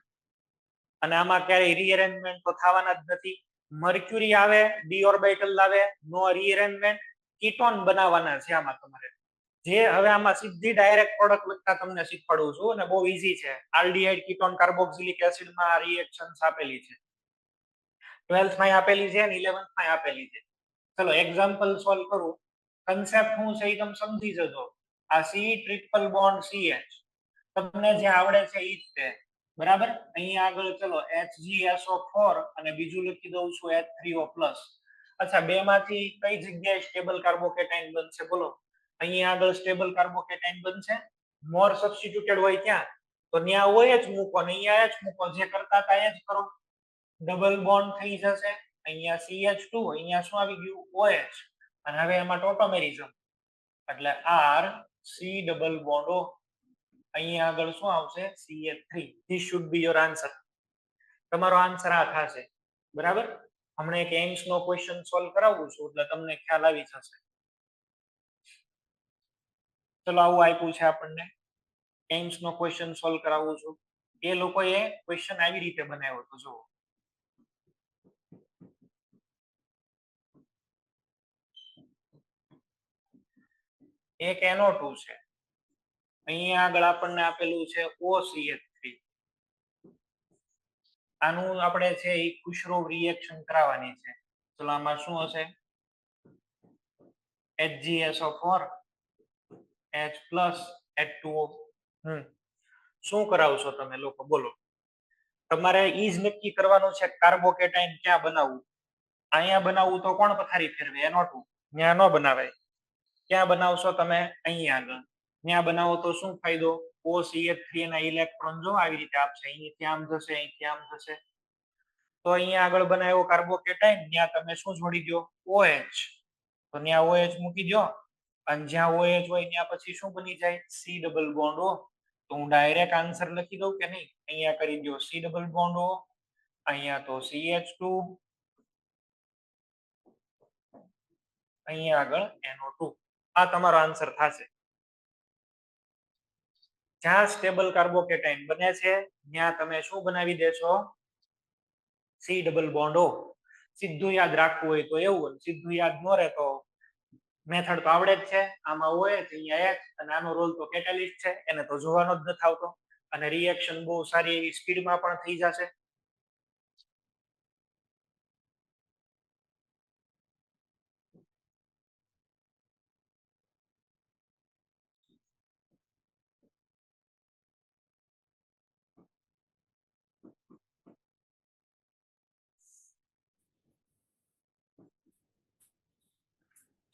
A: અને આમાં ક્યારેય રીઅરેન્જમેન્ટ તો થવાના જ નથી. મર્ક્યુરી આવે, ડી ઓર્બિટલ આવે, નો રીઅરેન્જમેન્ટ. કીટોન બનાવવાના છે આમાં તમારે. જે હવે આમાં સીધી ડાયરેક્ટ પ્રોડક્ટ લખતા તમને શીખવાડું છું અને બહુ ઈઝી છે. આલ્ડીહાઇડ કીટોન કાર્બોક્સિલિક એસિડમાં આ રિએક્શન્સ આપેલી છે. 12th માં આપેલી છે અને 11th માં આપેલી છે. ચલો એક્ઝામ્પલ સોલ્વ કરું. કન્સેપ્ટ શું છે એ તમે સમજી જજો. આ સી ટ્રિપલ બોન્ડ CH તમને જે આવડે છે ઈ જ છે. બરાબર. અહીંયા આગળ ચલો HgSO4 અને બીજું લખી દઉં છું H3O+. અચ્છા, બે માંથી કઈ જગ્યાએ સ્ટેબલ કાર્બોકેટાઇન બનશે બોલો? અહીંયા આગળ સ્ટેબલ કાર્બોકેટાઇન બનશે. મોર સબસ્ટિટ્યુટેડ હોય ત્યાં તો ત્યાં હોય જ મૂકો ને અહીંયા જ મૂકો. જે કરતા હતા એ જ કરો. ડબલ બોન્ડ થઈ જશે. અહીંયા CH2 અહીંયા શું આવી ગયું? OH. અને હવે એમાં ટોટોમેરિઝમ એટલે RC ડબલ બોન્ડ O. અહીંયા આગળ શું આવશે? CH3. This should be your answer. તમારો આન્સર આ થશે. બરાબર. હમણાં એક એમ્સ નો ક્વેશ્ચન સોલ્વ કરાવું છું એટલે તમને ખ્યાલ આવી જશે. ચલો આવું આપ્યું છે આપણને. એમ્સ નો ક્વેશ્ચન સોલ્વ કરાવું છું. એ લોકોએ ક્વેશ્ચન આવી રીતે બનાવ્યો હતો જુઓ. એક NO2 છે. અહીંયા આગળ આપણને આપેલું છે OCH3. આનું આપણે છે એ ખુશરોવ રિએક્શન કરાવવાની છે. ચલો આમાં શું હશે? HgSO4 H plus H2O. શું કરાવશો તમે લોકો બોલો? તમારે ઈ જ નક્કી કરવાનું છે કાર્બોકેટાઇન ક્યાં બનાવવું. અહીંયા બનાવવું તો કોણ પથારી ફેરવે? NO2. ત્યાં ન બનાવાય. ક્યાં બનાવશો તમે? અહીંયા આગળ. ત્યાં બનાવો તો શું ફાયદો? OCH3 ના ઇલેક્ટ્રોન જો આવી રીતે આપશે. અહીંથી આમ જશે, અહીંથી આમ જશે. તો અહીંયા આગળ બનાવ્યો કાર્બોકેટાઇન, ત્યાં તમે શું જોડી દો? OH. તો ત્યાં OH મૂકી દો અને જ્યાં OH હોય ત્યાં પછી શું બની જાય? C double bond O. તો હું ડાયરેક્ટ આન્સર લખી દઉં કે નહીં? અહીંયા કરી દો C ડબલ બોન્ડ O. અહીંયા તો CH2. અહીંયા આગળ NO2. આ તમારો આન્સર થશે. જ્યાં સ્ટેબલ કાર્બોકેટાઇન બને છે ત્યાં તમે શું બનાવી દેશો? C double bond O. સીધું યાદ રાખવું હોય તો એવું, સીધું યાદ ન રહે તો મેથડ તો આવડે જ છે. આમાં OH, અહીંયા H અને આનો રોલ તો કેટાલિસ્ટ છે, એને તો જોવાનો જ નથી આવતો અને રિએક્શન બહુ સારી એવી સ્પીડમાં પણ થઈ જશે.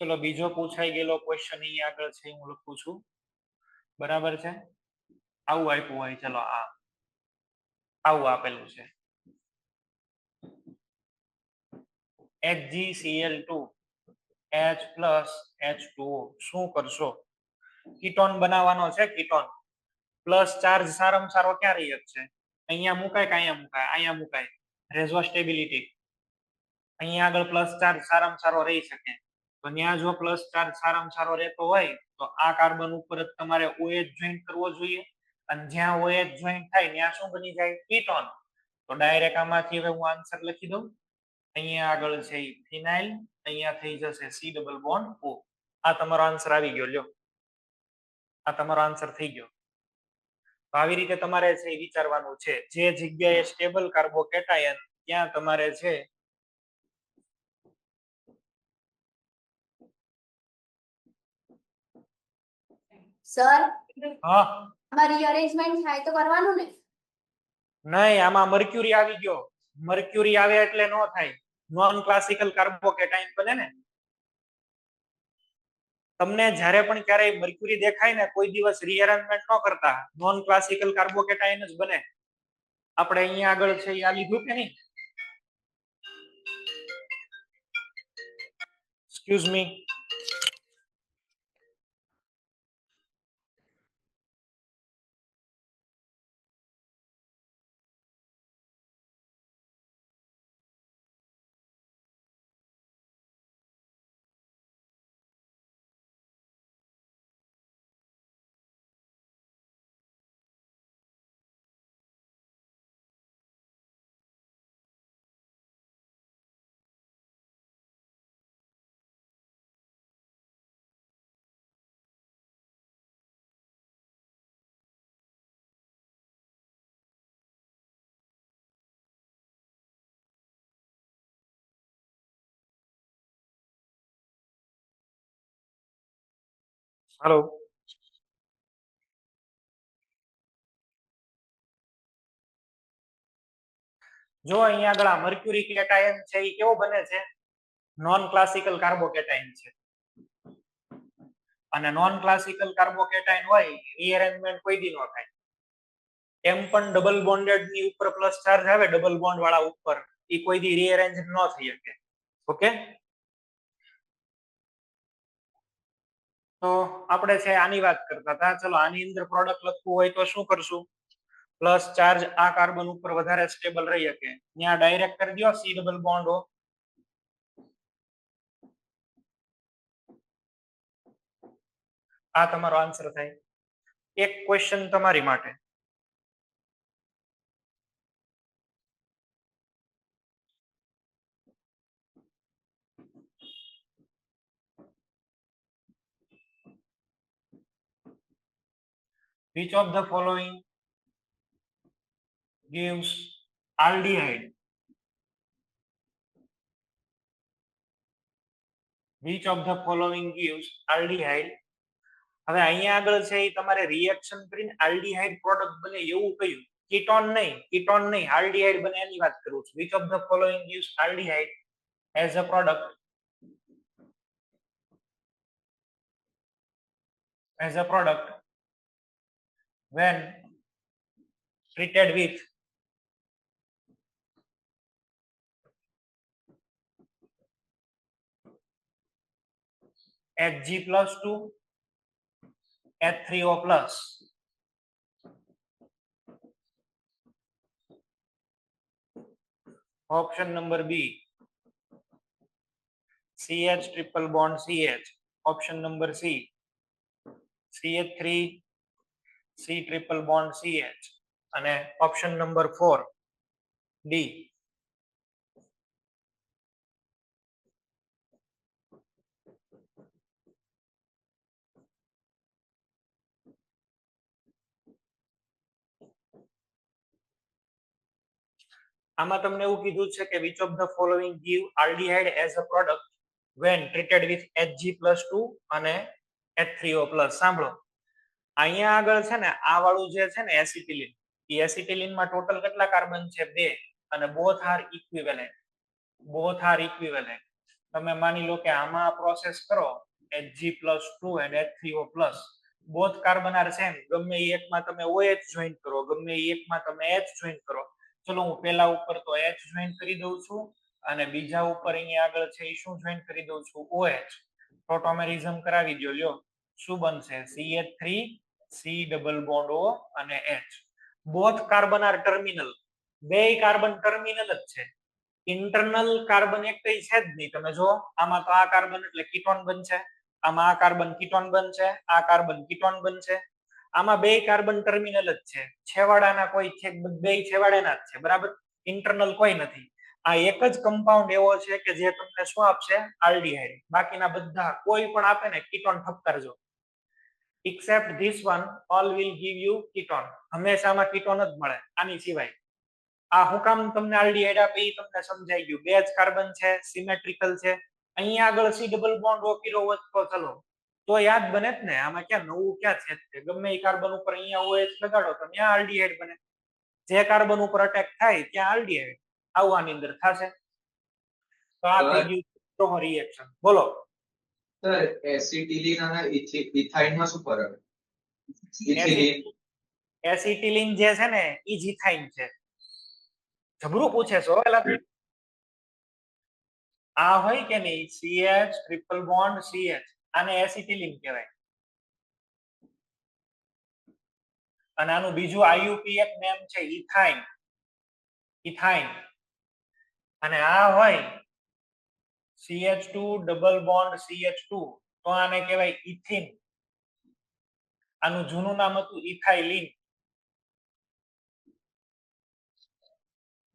A: ચલો બીજો પૂછાઈ ગયેલો ક્વેશ્ચન અહીંયા આગળ છે હું લખું છું. બરાબર છે. આવું આપ્યું હોય. ચલો આવું આપેલું છે. HgCl2 H plus H2O. શું કરશો? કીટોન બનાવવાનો છે. કીટોન પ્લસ ચાર્જ સારામાં સારો ક્યાં રહી છે? અહીંયા મુકાય કે અહીંયા મુકાય? અહીંયા મુકાય. રેઝો સ્ટેબિલિટી. અહીંયા આગળ પ્લસ ચાર્જ સારામાં સારો રહી શકે. તો ત્યાં જો પ્લસ ચાર્જ સારામાં સારો રહેતો હોય તો આ કાર્બન ઉપર જ તમારે OH જોઈન્ટ કરવો જોઈએ અને જ્યાં OH જોઈન્ટ થાય ત્યાં શું બની જાય? કીટોન. તો ડાયરેક્ટ આમાંથી હવે હું આન્સર લખી દઉં. અહીંયા આગળ છે ફિનાઇલ, અહીંયા થઈ જશે C ડબલ બોન્ડ O. આ તમારો આન્સર આવી ગયો. લ્યો, આ તમારો આન્સર થઈ ગયો. આવી રીતે તમારે છે વિચારવાનું છે. જે જગ્યાએ સ્ટેબલ કાર્બોકેટાયન ત્યાં તમારે છે
D: સર
A: હા
D: આમાં રીઅરેન્જમેન્ટ થાય તો કરવાનું ને?
A: નહીં, આમાં મર્ક્યુરી આવી ગયો. મર્ક્યુરી આવે એટલે નો થાય. નોન ક્લાસિકલ કાર્બોકેટાયન બને ને. તમને જ્યારે પણ ક્યારેય મર્ક્યુરી દેખાય ને કોઈ દિવસ રીઅરેન્જમેન્ટ ન કરતા. નોન ક્લાસિકલ કાર્બોકેટાયન જ બને. આપણે અહીંયા આગળ છે આ લીધું કે નહીં? Excuse me. હેલો, જો અહીંયા આગળ આ મર્ક્યુરી કેટાયન છે એ કેવો બને છે? નોન ક્લાસિકલ કાર્બોકેટાયન છે. અને નોન ક્લાસિકલ કાર્બોકેટાયન હોય રીઅરેન્જમેન્ટ કોઈ દી ન થાય. એમ પણ ડબલ બોન્ડેડ ની ઉપર પ્લસ ચાર્જ આવે ડબલ બોન્ડ વાળા ઉપર, એ કોઈ દી રીઅરેન્જ ન થઈ શકે. ઓકે, તો આપણે છે આની વાત કરતા હતા. ચલો આની અંદર પ્રોડક્ટ લખવું હોય તો શું કરશું? પ્લસ ચાર્જ આ કાર્બન ઉપર વધારે સ્ટેબલ રહી શકે, ત્યાં ડાયરેક્ટ કરી દો સી ડબલ બોન્ડ ઓ. આ તમારો આન્સર થાય. એક ક્વેશ્ચન તમારી માટે, which of the following gives aldehyde? Which of the following gives aldehyde? હવે અહીંયા આગળ છે એ તમારે રિએક્શન કરીને આલ્ડીહાઇડ પ્રોડક્ટ બને એવું કહ્યું, કીટોન નહીં આલ્ડીહાઇડ બને એની વાત કરું છું. which of the following gives aldehyde as a product when treated with Hg+2 H3O+. Option number B CH triple bond CH. Option number C CH3 C triple bond CH. અને option number 4 D. આમાં તમને એવું કીધું છે કે which of the following give aldehyde as a product when treated with Hg+2 અને H3O+. સાંભળો, અહીંયા આગળ છે ને આ વાળું જે છે ને એસિટિલિન, એ એસિટિલિન માં ટોટલ કેટલા કાર્બન છે? 2. અને બોથ આર ઇક્વિવેલેન્ટ. તમે માની લો કે આમાં પ્રોસેસ કરો Hg+2 and H3O+, both carbon are same. ગમે એ એકમાં તમે OH જોઈન કરો, ગમે એ એકમાં તમે H જોઈન કરો. ચલો હું પેલા ઉપર તો H જોઈન કરી દઉં છું અને બીજા ઉપર અહીંયા આગળ છે એ શું જોઈન કરી દઉં છું? OH. પ્રોટોમેરિઝમ કરાવી દો. લ્યો શું બનશે? CH3 C double bond O અને H. Both carbon are terminal. બે કાર્બન ટર્મિનલ જ છે, ઇન્ટરનલ કાર્બન એક કઈ છે જ નહીં. તમે જો આમાં તો આ કાર્બન એટલે કીટોન બનશે, આમાં આ કાર્બન કીટોન બનશે, આ કાર્બન કીટોન બનશે. આમાં બે કાર્બન ટર્મિનલ જ છે, છેવાડાના કોઈ છે, બે છેવાડાના જ છે, બરાબર. ઇન્ટરનલ કોઈ નથી. આ એક જ કમ્પાઉન્ડ એવો છે કે જે તમને શું આપશે? આલ્ડીહાઇડ. બાકીના બધા કોઈ પણ આપે ને કીટોન ઠપકારજો. except this one all will give you ketone. હંમેશામાં કીટોન જ મળે આની સિવાય. આ હું કામ તમને આલ્ડીહાઇડ આપે એ તમને સમજાઈ ગયું. બે જ કાર્બન છે, સિમેટ્રિકલ છે. અહીંયા આગળ સી ડબલ બોન્ડ ઓ કિલો હોત તો ચલો તો યાદ બને જ ને. આમાં ક્યાં નવું ક્યાં છે? ગમે એ કાર્બન ઉપર અહીંયા OH લગાડો તો ત્યાં આલ્ડીહાઇડ બને. જે કાર્બન ઉપર અટેક થાય ત્યાં આલ્ડીહાઇડ આવું આની અંદર થશે. તો આ થઈ ગયું રિએક્શન. બોલો
B: સર, એસિટિલિન અને ઇથાઇન માં શું ફરક? ઇથિલિન
A: એસિટિલિન જે છે ને ઈ ઇથાઇન છે. જબરું પૂછે છો એલાથી. આ હોય કે નહીં CH ટ્રિપલ બોન્ડ CH, આને એસિટિલિન કહેવાય. અને આનું બીજું IUPAC નેમ છે ઇથાઇન. અને આ હોય CH2 ડબલ બોન્ડ CH2 તો આને કહેવાય ઇથિન. આનું જૂનું નામ હતું ઇથાઇલિન,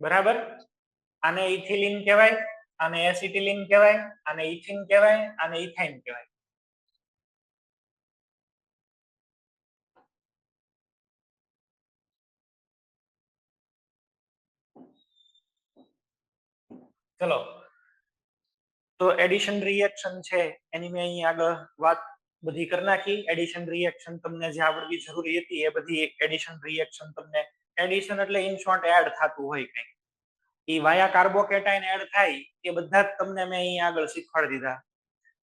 A: બરાબર. આને ઇથિલિન કહેવાય, આને એસિટિલિન કહેવાય, આને ઇથિન કહેવાય, આને ઇથાઇન કહેવાય. ચલો તો એડિશન રિએક્શન છે એની મેં અહીં આગળ વાત બધી કરી નાખી એડિશન રિએક્શન તમને જે આવડવી જરૂરી હતી એ બધી એડિશન રિએક્શન તમને એડિશન એટલે ઇન શોર્ટ એડ થતું હોય કંઈક એ વાયા કાર્બોકેટાઇન એડ થાય એ બધા જ તમને મેં અહીં આગળ શીખવાડી દીધા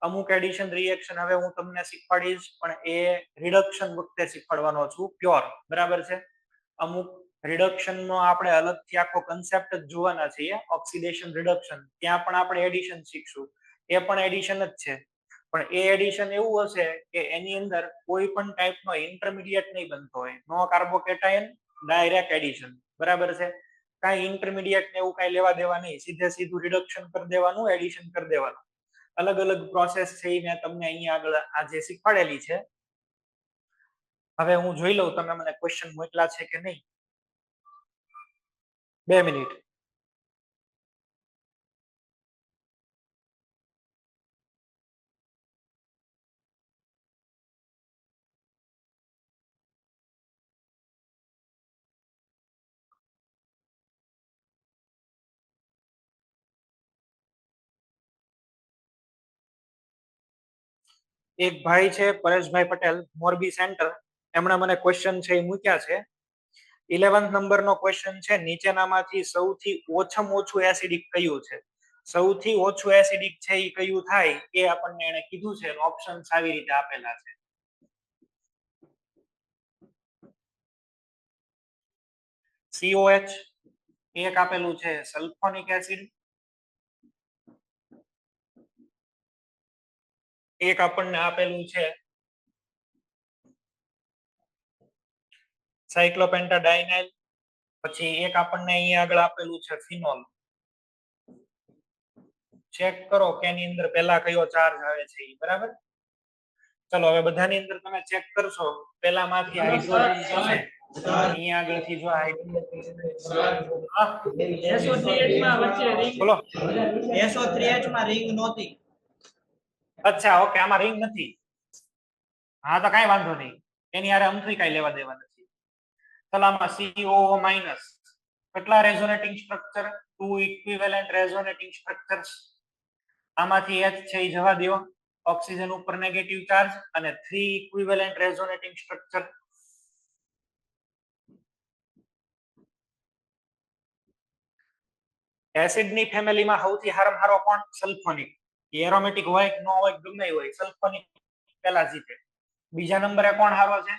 A: અમુક એડિશન રિએક્શન હવે હું તમને શીખવાડીશ પણ એ રિડક્શન વખતે શીખવાડવાનો છું પ્યોર બરાબર છે અમુક રિડક્શન નો આપણે અલગથી આખો કન્સેપ્ટ જ જોવાના છીએ ઓક્સિડેશન રિડક્શન ત્યાં પણ આપણે એડિશન શીખશું એ પણ એડિશન જ છે પણ એ એડિશન એવું હશે કે એની અંદર કોઈ પણ ટાઈપનો ઇન્ટરમીડિયેટ નહીં બનતો હોય નો કાર્બોકેટાઇન ડાયરેક્ટ એડિશન બરાબર છે કાંઈ ઇન્ટરમીડિયેટ ને એવું કાંઈ લેવા દેવા નહીં સીધે સીધું રિડક્શન કરી દેવાનું એડિશન કરી દેવાનું અલગ અલગ પ્રોસેસ છે એ મેં તમને અહીંયા આગળ આજે શીખવાડેલી છે હવે હું જોઈ લઉં તમે મને ક્વેશ્ચન મોકલા છે કે નહીં 2 મિનિટ એક ભાઈ છે પરેશભાઈ પટેલ મોરબી સેન્ટર એમણે મને ક્વેશ્ચન છે એ મૂક્યા છે 11th નંબરનો ક્વેશ્ચન છે નીચેનામાંથી સૌથી ઓછામાં ઓછું એસિડિક કયું છે સૌથી ઓછું એસિડિક છે એ કયું થાય એ આપણને એને કીધું છે ઓપ્શન્સ આવી રીતે આપેલા છે COH એક આપેલું છે સલ્ફોનિક એસિડ એક આપણને આપેલું છે સાયક્લોપેન્ટાડાઇનાઇલ પછી એક આપણને અહીંયા આગળ આપેલું છે ફિનોલ ચેક કરો કે એની અંદર પહેલા કયો ચાર્જ આવે છે ઈ બરાબર ચલો હવે બધાની અંદર તમે ચેક કરશો પહેલામાંથી હાઇડ્રોજન છે અહીંયા આગળથી જો બોલો
E: SO3H માં રિંગ નહોતી
A: અચ્છા ઓકે આમાં રિંગ નથી હા તો કાંઈ વાંધો નહીં એની હારે અમથી કાંઈ લેવા દેવા નથી ચલો આમાં COO માઇનસ કેટલા resonating structure 2 equivalent resonating structures આમાંથી H છે એ જવા દો ઓક્સિજન ઉપર નેગેટિવ ચાર્જ અને 3 ઇક્વિવેલેન્ટ રેઝોનેટિંગ સ્ટ્રક્ચર એસિડ ની ફેમિલીમાં સૌથી હારામાં હારો કોણ સલ્ફોનિક એરોમેટિક હોય કે ન હોય ગમે હોય સલ્ફોનિક પહેલા જીતે બીજા નંબરે કોણ હારો છે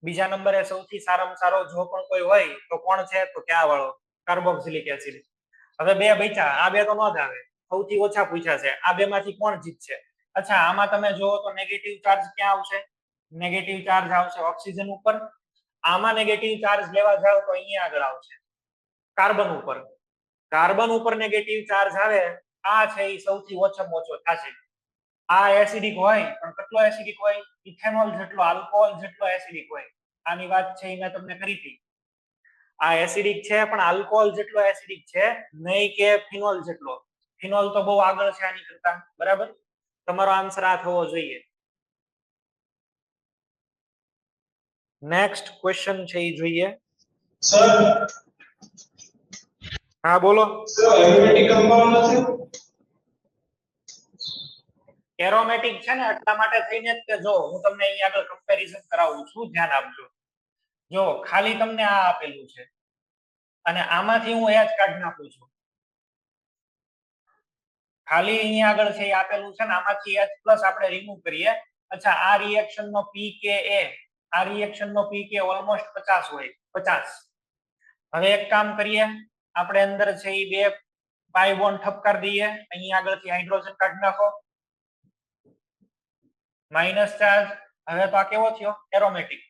A: બીજા નંબરે સૌથી સારામાં સારો જો પણ કોઈ હોય તો કોણ છે તો ક્યાં વાળો કાર્બોક્સિલિક એસિડ હવે બે બચ્યા આ બે તો ન જ આવે સૌથી ઓછા પૂછ્યા છે આ બે માંથી કોણ જીતશે અચ્છા આમાં તમે જોવો તો નેગેટિવ ચાર્જ ક્યાં આવશે નેગેટિવ ચાર્જ આવશે ઓક્સિજન ઉપર આમાં નેગેટિવ ચાર્જ લેવા જાવ તો અહીંયા આગળ આવશે કાર્બન ઉપર નેગેટિવ ચાર્જ આવે આ છે એ સૌથી ઓછામાં ઓછો થશે આ એસિડિક હોય પણ કેટલો એસિડિક હોય ઇથેનોલ જેટલો આલ્કોહોલ જેટલો એસિડિક હોય આની વાત છે એ મેં તમને કરી હતી આ એસિડિક છે પણ આલ્કોહોલ જેટલો એસિડિક છે નહીં કે ફિનોલ જેટલો ફિનોલ તો બહુ આગળ છે આની કરતા બરાબર તમારો આન્સર આ થવો જોઈએ નેક્સ્ટ ક્વેશ્ચન છે એ જોઈએ
F: સર
A: હા બોલો
F: એરોમેટિક કમ્પાઉન્ડ નથી
A: એરોમેટિક છે ને એટલા માટે થઈને જ કે જો હું તમને અહીંયા આગળ કમ્પેરિઝન કરાવું છું ધ્યાન આપજો જો ખાલી તમને આ આપેલું છે અને આમાંથી હું H કાઢી નાખું છું ખાલી અહીંયા આગળ છે એ આપેલું છે ને આમાંથી H પ્લસ આપણે રિમૂવ કરીએ અચ્છા આ રિએક્શન નો pKa આ રિએક્શન નો pK ઓલમોસ્ટ 50 હોય 50 હવે એક કામ કરીએ આપણે અંદર છે એ બે પાઈ બોન્ડ ઠપકાર દઈએ અહીંયા આગળથી હાઇડ્રોજન કાઢી નાખો માઇનસ ચાર્જ હવે તો આ કેવો થયો એરોમેટિક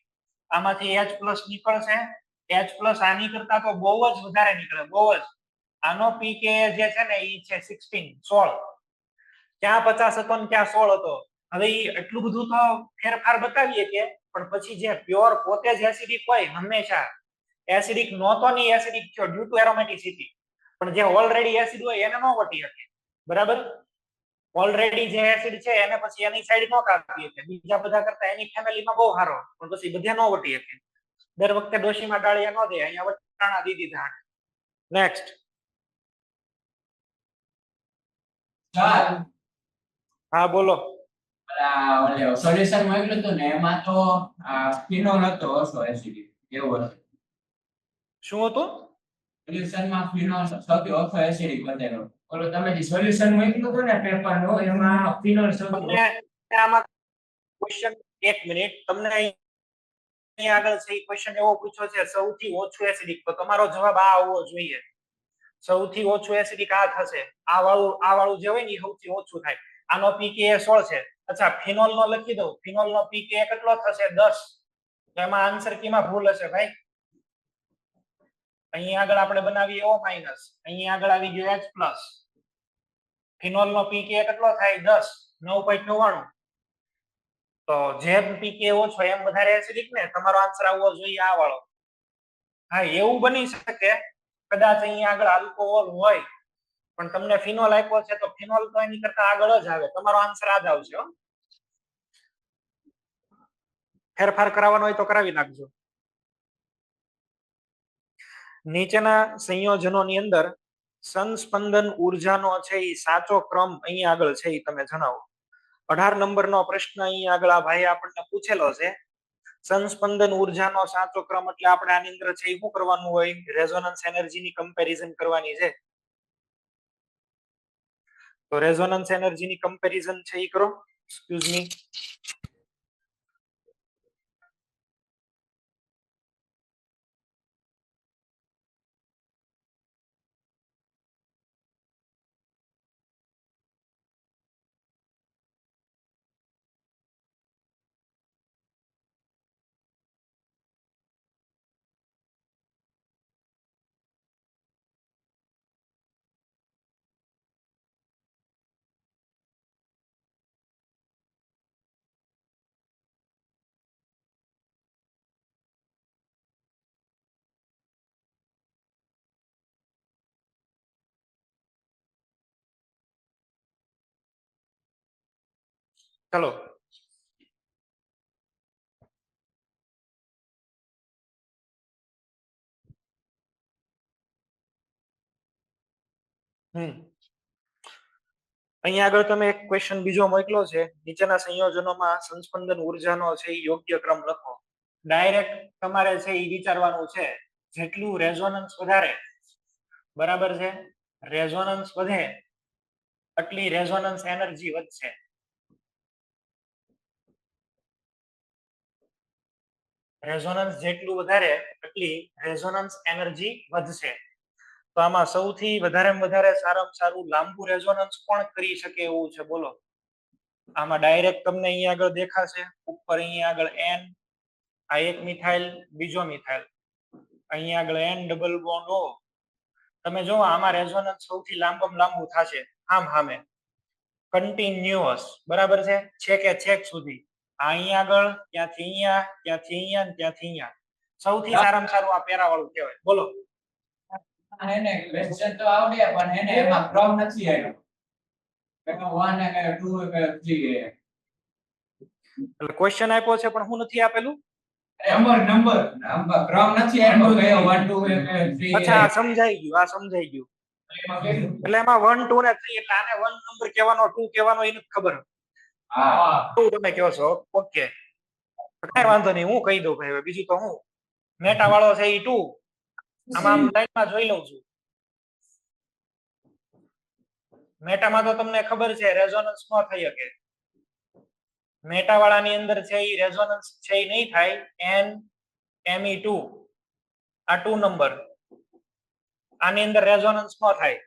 A: આમાંથી H પ્લસ નીકળશે H પ્લસ આની કરતા તો બહુ જ વધારે નીકળે બહુ જ આનો pKa જે છે ને એ છે 16 ક્યાં 50 હતો ને ક્યાં 16 હતો હવે એ એટલું બધું તો ફેરફાર બતાવીએ કે પણ પછી જે પ્યોર પોતે જ એસિડિક હોય હંમેશા એસિડિક નહોતો ની એસિડિક થયો ડ્યુ ટુ એરોમેટિસિટી પણ જે ઓલરેડી એસિડ હોય એને ન વટી શકે બરાબર ઓલરેડી જે એસિડ છે એને પછી એની સાઈડ નો કાપી શકે બીજા બધા કરતા એની ફેમિલીમાં બહુ સારો પણ પછી બધે ન વટી શકે દર વખતે ડોશીમાં ડાળિયા ન દે અહીંયા વટાણા દી દીધા નેક્સ્ટ હા બોલો
G: સોલ્યુશન મોકલ્યું હતું ને એમાં તો ફિનોલ હતો ઓછો એસિડિક એવું હતું.
A: શું હતું?
G: સોલ્યુશનમાં ફિનોલ સૌથી ઓછો એસિડિક બતાવ્યો. ઓલો તમે જે સોલ્યુશન મોકલ્યું હતું ને પેપર નું એમાં ફિનોલ સૌથી
A: તમને આમાં ક્વેશ્ચન, એક મિનિટ, તમને અહીંયા આગળ છે ક્વેશ્ચન એવો પૂછ્યો છે સૌથી ઓછું એસિડિક, તો તમારો જવાબ આ આવવો જોઈએ. સૌથી ઓછું એસિડિક આ થશે. આ વાળું જે હોય ને એ સૌથી ઓછું થાય. આનો pKa 16 છે. અચ્છા, ફિનોલ નો લખી દઉં. ફિનોલ નો pKa કેટલો થશે? 10. તો એમાં આન્સર કીમાં ભૂલ હશે ભાઈ? અહીં આગળ આપણે બનાવીએ O-, અહીં આગળ આવી ગયો H+. ફિનોલ નો pKa કેટલો થાય? 10. 9.99. તો જેમ pKa ઓછો એમ વધારે એસિડિક ને. તમારો આન્સર આવવો જોઈએ આ વાળો. હા, એવું બની શકે કદાચ અહીં આગળ આલ્કોહોલ હોય પણ તમને ફિનોલ આપ્યો છે તો ફિનોલ તો એની કરતા આગળ જ આવે. તમારો આન્સર આ જ આવશે. ફેરફાર કરાવવાનો હોય તો કરાવી નાખજો. નીચેના સંયોજનોની અંદર સંસ્પંદન ઉર્જાનો છે એ સાચો ક્રમ અહીં આગળ છે એ તમે જણાવો. 18 નંબરનો પ્રશ્ન અહીં આગળ આ ભાઈ આપણને પૂછેલો છે. સંસ્પંદન ઉર્જાનો સાચો ક્રમ એટલે આપણે આની અંદર છે એ શું કરવાનું હોય? રેઝોનન્સ એનર્જીની કમ્પેરિઝન કરવાની છે. તો રેઝોનન્સ એનર્જીની કમ્પેરિઝન છે એ કરો. Excuse me. ચલો. અહીંયા આગળ તમે એક ક્વેશ્ચન બીજો મોકલો છે. નીચેના સંયોજનોમાં સંસ્પંદન ઉર્જાનો છે એ યોગ્ય ક્રમ લખો. ડાયરેક્ટ તમારે છે એ વિચારવાનું છે જેટલું રેઝોનન્સ વધારે, બરાબર છે, રેઝોનન્સ વધે એટલી રેઝોનન્સ એનર્જી વધશે. રેઝોનન્સ જેટલું વધારે એટલી રેઝોનન્સ એનર્જી વધશે. તો આમાં સૌથી વધારે સારામાં સારું લાંબુ રેઝોનન્સ કોણ કરી શકે એવું છે? બોલો. આમાં ડાયરેક્ટ તમને અહીંયા આગળ દેખાશે ઉપર અહીંયા આગળ N, આ એક મિથાઇલ, બીજો મિથાઇલ, અહીંયા આગળ N ડબલ બોન્ડ O. તમે જો આમાં રેઝોનન્સ સૌથી લાંબામાં લાંબુ થશે સામે કન્ટિન્યુઅસ, બરાબર છે, છેકે છેક સુધી. અહીંયા આગળ, ત્યાંથી અહીંયા, ત્યાંથી અહીંયા, ત્યાંથી અહીંયા. સૌથી સારામાં સારું આ પેરા વાળું કહેવાય. બોલો.
G: એને ક્વેશ્ચન તો આવડે પણ એને એમાં ક્રમ નથી આવ્યો. કે 1 કે 2 કે 3
A: એટલે ક્વેશ્ચન આપ્યો છે પણ હું નથી આપેલું.
G: નંબર ક્રમ નથી આવ્યો કયો 1 2 કે 3.
A: અચ્છા, આ સમજાઈ ગયું, આ સમજાઈ ગયું. એટલે એમાં 1 2 ને 3 એટલે આને 1 નંબર કહેવાનો 2 કહેવાનો એ નથી ખબર.
G: હા,
A: તમે કહો છો. ઓકે, કઈ વાંધો નહીં, હું કહી દઉં ભાઈ. બીજું તો હું મેટા વાળો છે એ 2. આમાં આમ લાઈનમાં જોઈ લઉં છું. મેટામાં તો તમને ખબર છે રેઝોનન્સ ન થઈ શકે. મેટા વાળાની અંદર છે એ રેઝોનન્સ છે એ નહીં થાય. Me2 આ 2 નંબર, આની અંદર રેઝોનન્સ ન થાય.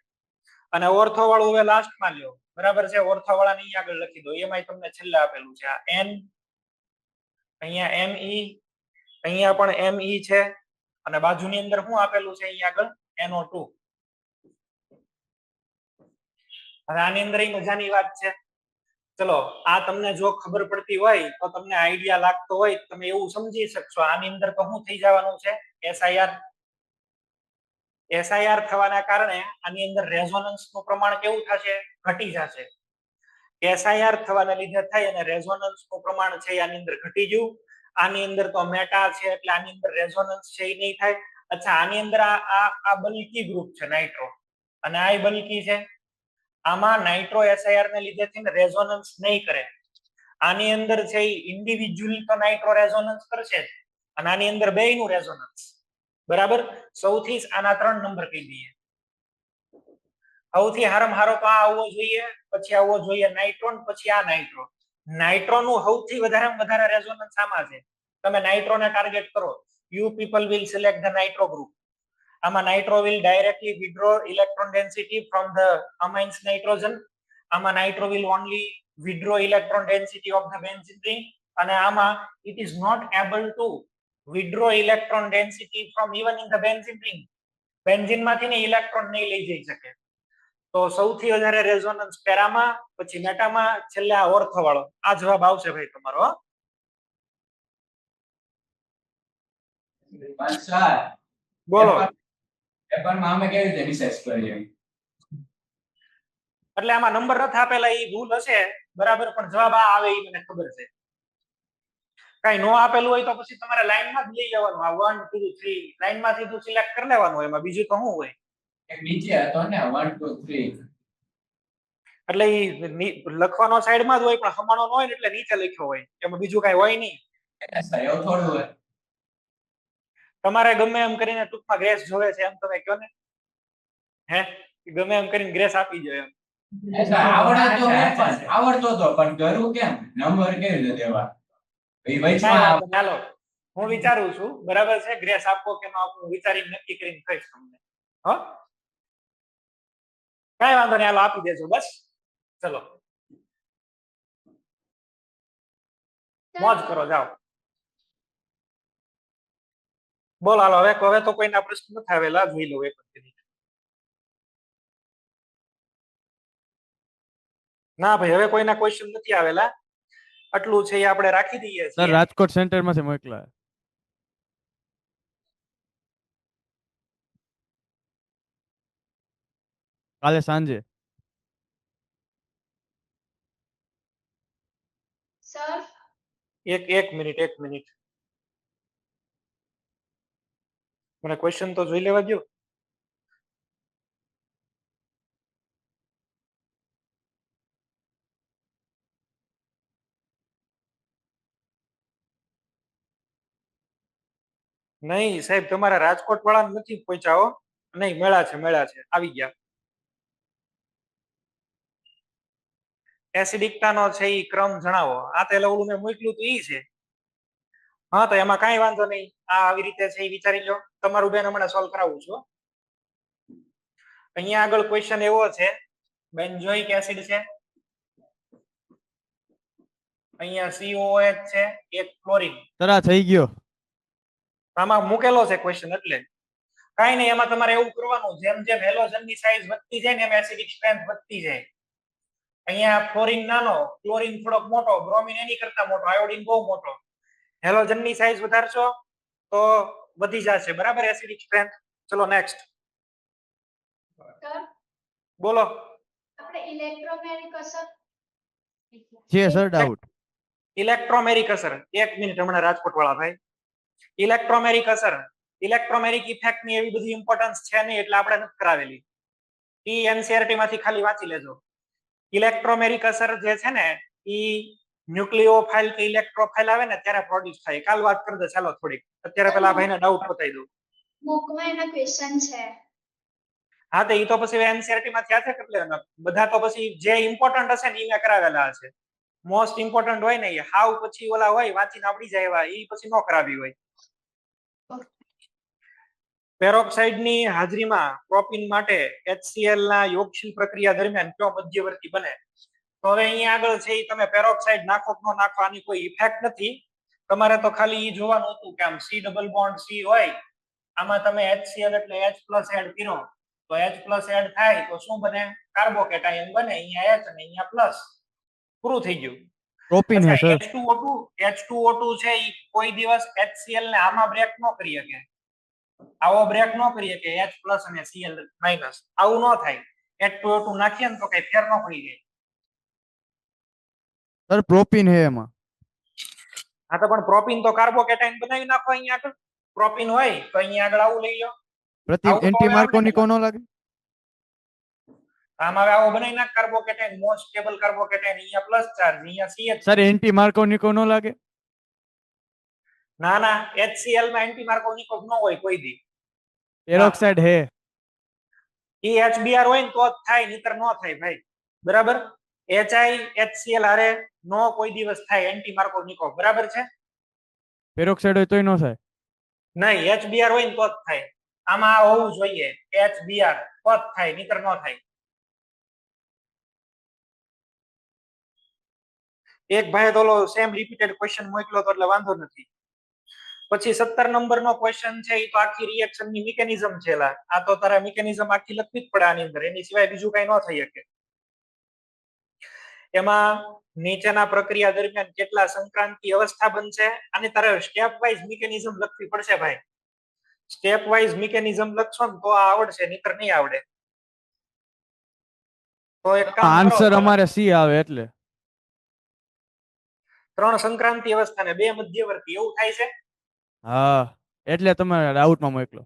A: અને ઓર્થો વાળું હવે લાસ્ટ માં લ્યો, બરાબર છે. ઓર્થો વાળા ની આગળ લખી દો. એમાં તમને છેલ્લે આપેલું છે આ N, અહીંયા Me, અહીંયા પણ Me છે, અને બાજુની અંદર શું આપેલું છે અહીંયા આગળ? NO2. હવે આની અંદર મજાની વાત છે. ચલો, આ તમને જો ખબર પડતી હોય તો તમને આઈડિયા લાગતો હોય તમે એવું સમજી શકશો. આની અંદર તો શું થઈ જવાનું છે? SIR થવાના કારણે આની અંદર રેઝોનન્સ નું પ્રમાણ કેવું થશે? ઘટી જશે. SIR થવાના લીધે થઈ અને રેઝોનન્સ નું પ્રમાણ છે આની અંદર ઘટી ગયું. આની અંદર તો મેટા છે એટલે આની અંદર રેઝોનન્સ છે એ નહીં થાય. અચ્છા, આની અંદર આ બલ્કી ગ્રુપ છે નાઇટ્રો, અને આ બલ્કી છે. આમાં નાઇટ્રો SIR ને લીધે થઈને રેઝોનન્સ નહીં કરે. આની અંદર છે એ ઇન્ડિવિજ્યુઅલ તો નાઇટ્રો રેઝોનન્સ કરશે જ, અને આની અંદર બેયનું રેઝોનન્સ. બરાબર, સૌથી આના 3 નંબર કહી દઈએ. સૌથી હારામાં હારો તો આ આવવો જોઈએ, પછી આવવો જોઈએ નાઇટ્રોન, પછી આ નાઇટ્રો. નાઇટ્રો નું સૌથી વધારે રેઝોનન્સ આમાં છે. તમે નાઇટ્રો ને ટાર્ગેટ કરો, you people will select the nitro group. આમાં nitro will directly withdraw electron density from the amines nitrogen. આમાં nitro will only withdraw electron density of the benzene ring, અને આમાં it is not able to withdraw electron density from even in the benzene ring. Benzene માંથી ને electron નહીં લઈ જઈ શકે. તો સૌથી વધારે રેઝોનન્સ પેરામાં, પછી મેટામાં, છેલ્લે આ ઓર્થો વાળો. આ જવાબ આવશે ભાઈ તમારો, હો.
G: પણ સર
A: બોલો.
G: પેપરમાં અમે કેવી રીતે રિસર્ચ કરીએ?
A: એટલે આમાં નંબર નથી આપેલા, એ ભૂલ હશે, બરાબર, પણ જવાબ આ આવે એ મને ખબર છે. કઈ નો આપેલું હોય તો પછી તમારે લાઈનમાં જ લઈ જવાનું. આ 1 2 3 લાઈનમાંથી તું સિલેક્ટ કરી લેવાનું, એમાં બીજું તો શું હોય.
G: એક નીચે હતો ને 1 2 3.
A: એટલે ઈ લખવાનો સાઈડમાં જ હોય, પણ હમાણો ન હોય ને એટલે નીચે લખ્યો હોય, એમાં બીજું કઈ હોય નહીં.
G: સર એવું થોડું હોય.
A: તમારે ગમે એમ કરીને ટૂંકમાં ગ્રેસ જોવે છે એમ તમે કહો ને, હે, ગમે એમ કરીને ગ્રેસ આપી દો એમ.
G: આવડતો તો પણ કરું કેમ? નંબર કેવી રીતે દેવા?
A: ચાલો, હું વિચારું છું, બરાબર છે, ગ્રેસ આપવો કે ન આપવો વિચારીને નક્કી કરીને કહીશ તમને. હો, કઈ વાંધો નહીં, હાલો આપી દેજો બસ. ચલો, મોજ કરો, જાઓ. બોલ, હાલો હવે તો કોઈના પ્રશ્ન નથી આવેલા, જોઈ લો એક વખત. ના ભાઈ, હવે કોઈના ક્વેશ્ચન નથી આવેલા. આટલું છે એ આપણે રાખી દઈએ
C: સર
A: છીએ.
C: રાજકોટ સેન્ટર માંથી મોકલા. કાલે સાંજે.
D: સર
A: એક મિનિટ, મને ક્વેશ્ચન તો જોઈ લેવા દો. નહીં સાહેબ, તમારા રાજકોટ વાળા નથી પહોંચાવો. નહીં, મેળા છે, આવી ગયા. એસિડિકતાનો છે એ ક્રમ જણાવો. આ તો ઓલું મેં મોકલ્યું તો ઈ છે. હા, તો એમાં કાંઈ વાંધો નહીં, આ આવી રીતે છે એ વિચારી લો. તમારું બેન હમણાં સોલ્વ કરાવું છું. અહીંયા આગળ ક્વેશ્ચન એવો છે, બેન્ઝોઇક એસિડ છે, અહીંયા COOH છે, એક ક્લોરીન.
C: તરા થઈ ગયો.
A: આમાં મૂકેલો છે ક્વેશ્ચન, એટલે કાંઈ નહીં. એમાં તમારે એવું કરવાનું, જેમ જેમ હેલોજનની સાઈઝ વધતી જાય ને એમ એસિડિક સ્ટ્રેન્થ વધતી જાય. અહીંયા ફ્લોરિન નાનો, ક્લોરીન થોડોક મોટો, બ્રોમિન એની કરતા મોટો, આયોડિન બહુ મોટો. હેલોજનની સાઈઝ વધારશો તો વધી જશે, બરાબર, એસિડિક સ્ટ્રેન્થ. ચલો નેક્સ્ટ,
D: સર
A: બોલો.
D: આપણે ઇલેક્ટ્રોમેરિક અસર
C: છે સર ડાઉટ.
A: ઇલેક્ટ્રોમેરિક અસર, એક મિનિટ, હમણાં રાજકોટ વાળા ભાઈ. ઇલેક્ટ્રોમેરિક અસર, ઇલેક્ટ્રોમેરિક ઇફેક્ટ ની એવી બધી ઇમ્પોર્ટન્સ છે નહીં, એટલે આપણે નથી કરાવેલી. ઈ એનસીઆરટી માંથી ખાલી વાંચી લેજો. ઇલેક્ટ્રોમેરિક અસર જે છે ને, ઈ ન્યુક્લિયોફાઇલ કે ઇલેક્ટ્રોફાઇલ આવે ને ત્યારે પ્રોડ્યુસ થાય. કાલ વાત કરી દે, ચાલો થોડીક. અત્યારે પેલા ભાઈને ડાઉટ બતાવી દઉં.
D: બુકમાં એના ક્વેશ્ચન છે.
A: હા, તો ઈ તો પછી એનસીઆરટી માંથી યાદ કરી લેવાના બધા. તો પછી જે ઇમ્પોર્ટન્ટ હશે ને ઈ મેં કરાવેલા હશે. મોસ્ટ ઇમ્પોર્ટન્ટ હોય ને, હાવ પછી ઓલા હોય વાંચીને આવડી જાય એવા, ઈ પછી નો કરાવી હોય. પેરોક્સાઇડ ની હાજરીમાં પ્રોપીન માટે HCl ના યોગશીલ પ્રક્રિયા દરમિયાન કયો મધ્યવર્તી બને? તો હવે અહીંયા આગળ છે તમે પેરોક્સાઇડ નાખો કે ન નાખો, આની કોઈ ઇફેક્ટ નથી. તમારે તો ખાલી એ જોવાનું હતું કે આમ C ડબલ બોન્ડ C હોય, આમાં તમે HCl એટલે H+ એડ કર્યો, તો H+ એડ થાય તો શું બને? કાર્બોકેટાયન બને. અહીંયા H અને અહીંયા પ્લસ, પૂરું થઈ ગયું.
C: પ્રોપીન હે સર.
A: H2O2 છે એ કોઈ દિવસ HCl ને આમાં બ્રેક ન કરી શકે. આવો બ્રેક ન કરીએ કે H+ અને Cl-, આવું ન થાય. H2O2 નાખીએ ને તો કઈ ફેર ન પડી જાય.
C: સર પ્રોપીન હે એમાં.
A: હા, તો પણ પ્રોપીન તો કાર્બોકેટાયન બનાવી નાખો. અહીંયા આગળ પ્રોપીન હોય તો અહીંયા આગળ આવું લઈ લો.
C: પ્રતિ એન્ટી માર્કોનિકો નો લાગે.
A: આમાં હવે આવો બનાવી નાખ કાર્બોકેટાઇન મોસ્ટ સ્ટેબલ કાર્બોકેટાઇન અહીંયા પ્લસ ચાર્જ અહીંયા CH
C: સર એન્ટી માર્કોનિકો નો લાગે?
A: ના ના HCl માં એન્ટી માર્કોનિકો ન હોય કોઈ દી
C: પેરોક્સાઇડ હે.
A: ઈ HBr હોય ને તો જ થાય નહીતર ન થાય ભાઈ બરાબર HiHCl હારે નો કોઈ દિવસ થાય એન્ટી માર્કોનિકો બરાબર છે
C: પેરોક્સાઇડ હોય તોય નો થાય?
A: નહીં HBr હોય ને તો જ થાય આમાં આ હોવું જોઈએ HBr તો જ થાય નહીતર ન થાય એક ભાઈ તો સેમ રિપીટેડ ક્વેશ્ચન મોકલ્યો તો એટલે વાંધો નથી પછી 17 નંબરનો ક્વેશ્ચન છે એ તો આખી રિએક્શન ની મિકેનિઝમ છે આ તો તારે મિકેનિઝમ આખી લખવી જ પડે આની અંદર એની સિવાય બીજું કઈ ન થઈ શકે એમાં નીચેના પ્રક્રિયા દરમિયાન કેટલા સંક્રાંતિ અવસ્થા બનશે અને તારે સ્ટેપ વાઇઝ મિકેનિઝમ લખવી પડશે ભાઈ સ્ટેપ વાઇઝ મિકેનિઝમ લખશો ને તો આવડશે નહીતર નહીં આવડે તો એક કામ કરો
C: આન્સર અમારે સી આવે એટલે
A: 3 સંક્રાંતિ અવસ્થા ને 2 મધ્યવર્તી એવું થાય છે
C: હા એટલે તમે ડાઉટમાં મોકલો.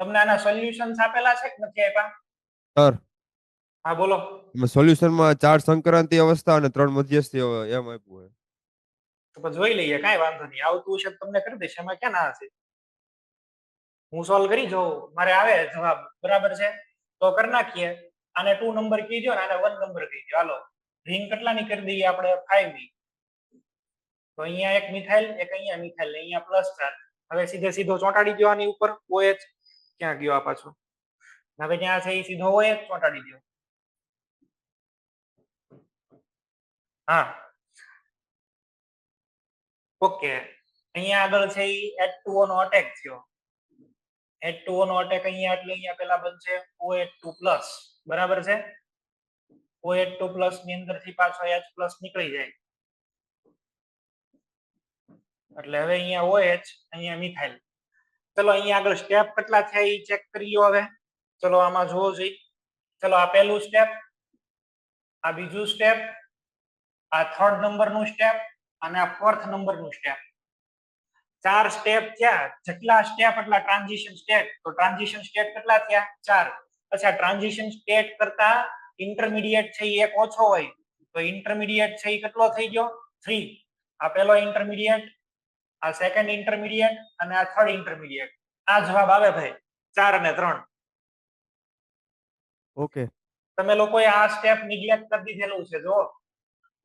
A: તમને આના સોલ્યુશન્સ આપેલા છે કે નથી આપ્યા
H: સર
A: હા બોલો
H: સોલ્યુશનમાં 4 સંક્રાંતિ અવસ્થા અને 3 મધ્યસ્થી એમ આપ્યું
A: તો પછી જોઈ લઈએ કાંઈ વાંધો નહીં આવતું છે તમને કરી દઈશ એમાં ક્યાં ના હશે હું સોલ્વ કરી જોઉં મારે આવે જવાબ બરાબર છે તો કરી નાખીએ આને 2 નંબર કીધો ને આને 1 નંબર કહી દો હાલો રિંગ કેટલાની કરી દઈએ આપણે 5 ની તો અહીંયા એક મિથાઇલ એક અહીંયા મિથાઇલ અહીંયા પ્લસ ચાર્જ હવે સીધો ચોંટાડી દો આની ઉપર OH ક્યાં ગયો આ પાછો હવે ત્યાં છે એ સીધો OH ચોંટાડી દો હા ઓકે અહીંયા આગળ છે એ H2O નો અટેક થયો H2O નો અટેક અહીંયા એટલે અહીંયા પેલા બનશે OH2+ બરાબર છે OH2+ ની અંદરથી પાછો H+ નીકળી જાય એટલે હવે અહીંયા OH અહીંયા મિથાઇલ ચલો અહીંયા આગળ સ્ટેપ કેટલા થયા એ ચેક કરી લો હવે ચલો આમાં જોવો જોઈએ ચલો આ પહેલું સ્ટેપ આ બીજું સ્ટેપ આ 3rd નંબરનું સ્ટેપ અને આ 4th નંબરનું સ્ટેપ 4 સ્ટેપ થયા જેટલા સ્ટેપ એટલા ટ્રાન્ઝિશન સ્ટેટ તો ટ્રાન્ઝિશન સ્ટેટ કેટલા થયા 4 પછી આ ટ્રાન્ઝિશન સ્ટેટ કરતા ઇન્ટરમીડિયેટ છે એ એક ઓછો હોય તો ઇન્ટરમીડિયેટ છે એ કેટલો થઈ ગયો 3 આ પહેલો ઇન્ટરમીડિયેટ આ સેકન્ડ ઇન્ટરમીડિયેટ અને આ થર્ડ ઇન્ટરમીડિયેટ આ જવાબ આવે ભાઈ 4 અને 3
C: ઓકે
A: તમે લોકોએ આ સ્ટેપ નિગ્લેક્ટ કરી દીધેલું છે જો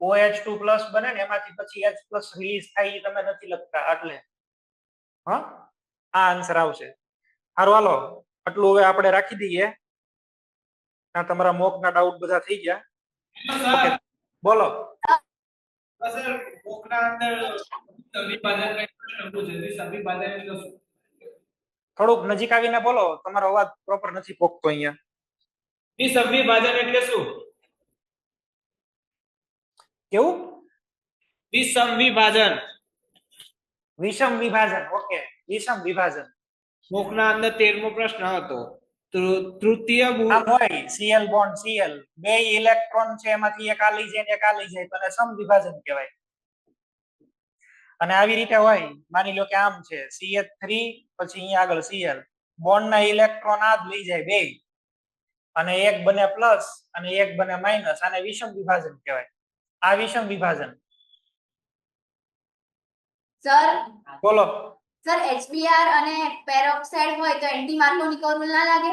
A: OH2+ બને ને એમાંથી પછી H+ રિલીઝ થાય એ તમે નથી લખતા એટલે હા આ આન્સર આવશે સારું હાલો આટલું હવે આપણે રાખી દઈએ આ તમારા મોકના ડાઉટ બધા થઈ ગયા Okay. બોલો
G: સર કોકના અંદર સંવિભાજન સંવિભાજન એટલે શું
A: થોડુંક નજીક આવીને બોલો તમારો અવાજ પ્રોપર નથી પોકતો અહીંયા
G: વિસંવિભાજન એટલે શું
A: કેવું
G: વિસંવિભાજન
A: વિષમ વિભાજન ઓકે વિષમ વિભાજન
G: કોકના અંદર 13મો પ્રશ્ન હતો તૃતીય
A: આમ હોય Cl બોન્ડ Cl બે ઇલેક્ટ્રોન છે એમાંથી એક આ લઈ જાય ને એક આ લઈ જાય તો એને સમ વિભાજન કહેવાય અને આવી રીતે હોય માની લો કે આમ છે CH3 પછી અહીંયા આગળ Cl બોન્ડ ના ઇલેક્ટ્રોન આ જ લઈ જાય બે અને એક બને પ્લસ અને એક બને માઇનસ આને વિષમ વિભાજન કહેવાય આ વિષમ વિભાજન
I: સર
A: બોલો
I: સર HBr અને પેરોક્સાઇડ હોય તો એન્ટી માર્કોનિકો રૂલ ના લાગે?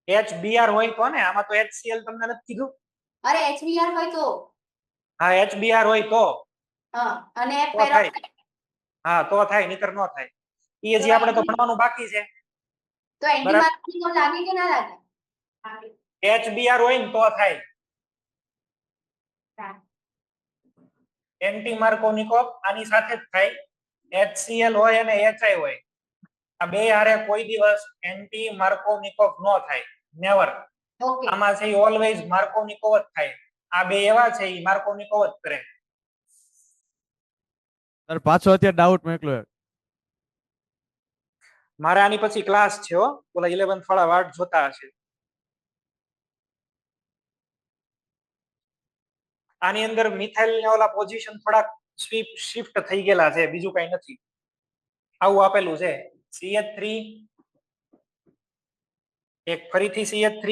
A: HBr હોય તો ને આમાં તો HCl તમને નથી કીધું
I: અરે HBr હોય તો
A: હા HBr હોય તો
I: હા અને
A: તો થાય
I: પેરોક્સાઇડ
A: હા તો થાય નહીતર ન થાય એ હજી આપણે તો ભણવાનું બાકી છે
I: તો એન્ટી માર્કોનિકો લાગે કે ના લાગે?
A: HBr હોય ને તો થાય એન્ટી માર્કોનિકોવ આની સાથે જ થાય HCl હોય અને HI હોય આ બે હારે કોઈ દિવસ એન્ટી માર્કોનિકોવ ન થાય નેવર
I: ઓકે
A: આમાં છે ઓલવેઝ માર્કોનિકોવ જ થાય આ બે એવા છે ઈ માર્કોનિકોવ જ કરે
C: સર પાછો અત્યારે ડાઉટ મોકલો.
A: મારે આની પછી ક્લાસ છે હો ઓલા 11th વાળા વાટ જોતા હશે આની અંદર મિથાઇલ ને ઓલા પોઝિશન થોડાક શિફ્ટ થઈ ગયેલા છે બીજું કઈ નથી આવું આપેલું છે CH3 એક ફરીથી CH3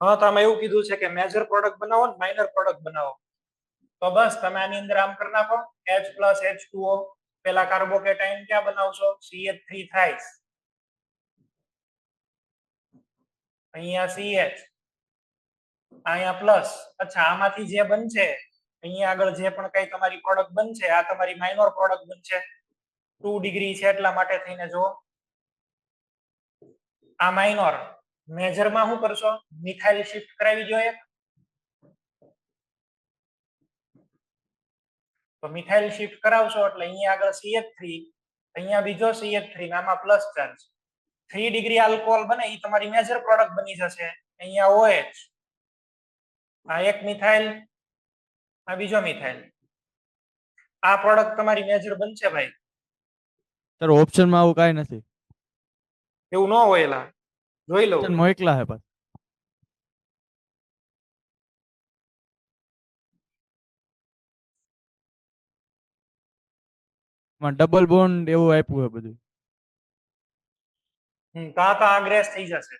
A: હા તો આમાં એવું કીધું છે કે મેજર પ્રોડક્ટ બનાવો ને માઇનર પ્રોડક્ટ બનાવો તો બસ તમે આની અંદર આમ કરી નાખો H plus H2O પેલા કાર્બોકેટાઇન ક્યાં બનાવશો CH3 થાય અહીંયા CH અહીંયા પ્લસ અચ્છા આમાંથી જે બનશે અહીંયા આગળ જે પણ કઈ તમારી પ્રોડક્ટ બનશે આ તમારી માઇનોર પ્રોડક્ટ બનશે 2 ડિગ્રી છે એટલા માટે થઈને જો આ માઇનોર મેજર માં શું કરશો મિથાઇલ શિફ્ટ કરાવી જોઈએ તો મિથાઇલ શિફ્ટ કરાવશો એટલે અહીંયા આગળ CH3 અહીંયા બીજો CH3 ને આમાં પ્લસ ચાર્જ 3 ડિગ્રી આલ્કોહોલ બને એ તમારી મેજર પ્રોડક્ટ બની જશે અહીંયા OH આ એક મિથાઇલ આ બીજો મિથાઇલ આ પ્રોડક્ટ તમારી મેજર બનશે ભાઈ
C: સર ઓપ્શન માં આવું કાંઈ નથી
A: એવું ન હોય એલા જોઈ લો
C: ઓપ્શન મોકલા હે બસ માં ડબલ બોન્ડ એવું આપ્યું હે બધું
A: તો આ ગ્રેસ થઈ જશે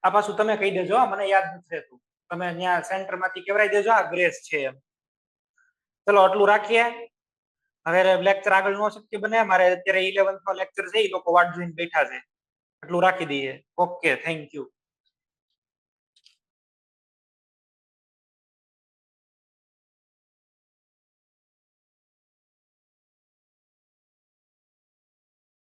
A: આ પાછું તમે કહી દેજો મને યાદ નથી રહેતું તમે ત્યાં સેન્ટર માંથી કેવરાઈ દેજો આ ગ્રેસ છે એમ ચલો આટલું રાખીએ હવે લેક્ચર આગળ નો શક્ય બને મારે અત્યારે 11th નો લેક્ચર છે એ લોકો વાટ જોઈને બેઠા છે આટલું રાખી દઈએ ઓકે થેન્ક યુ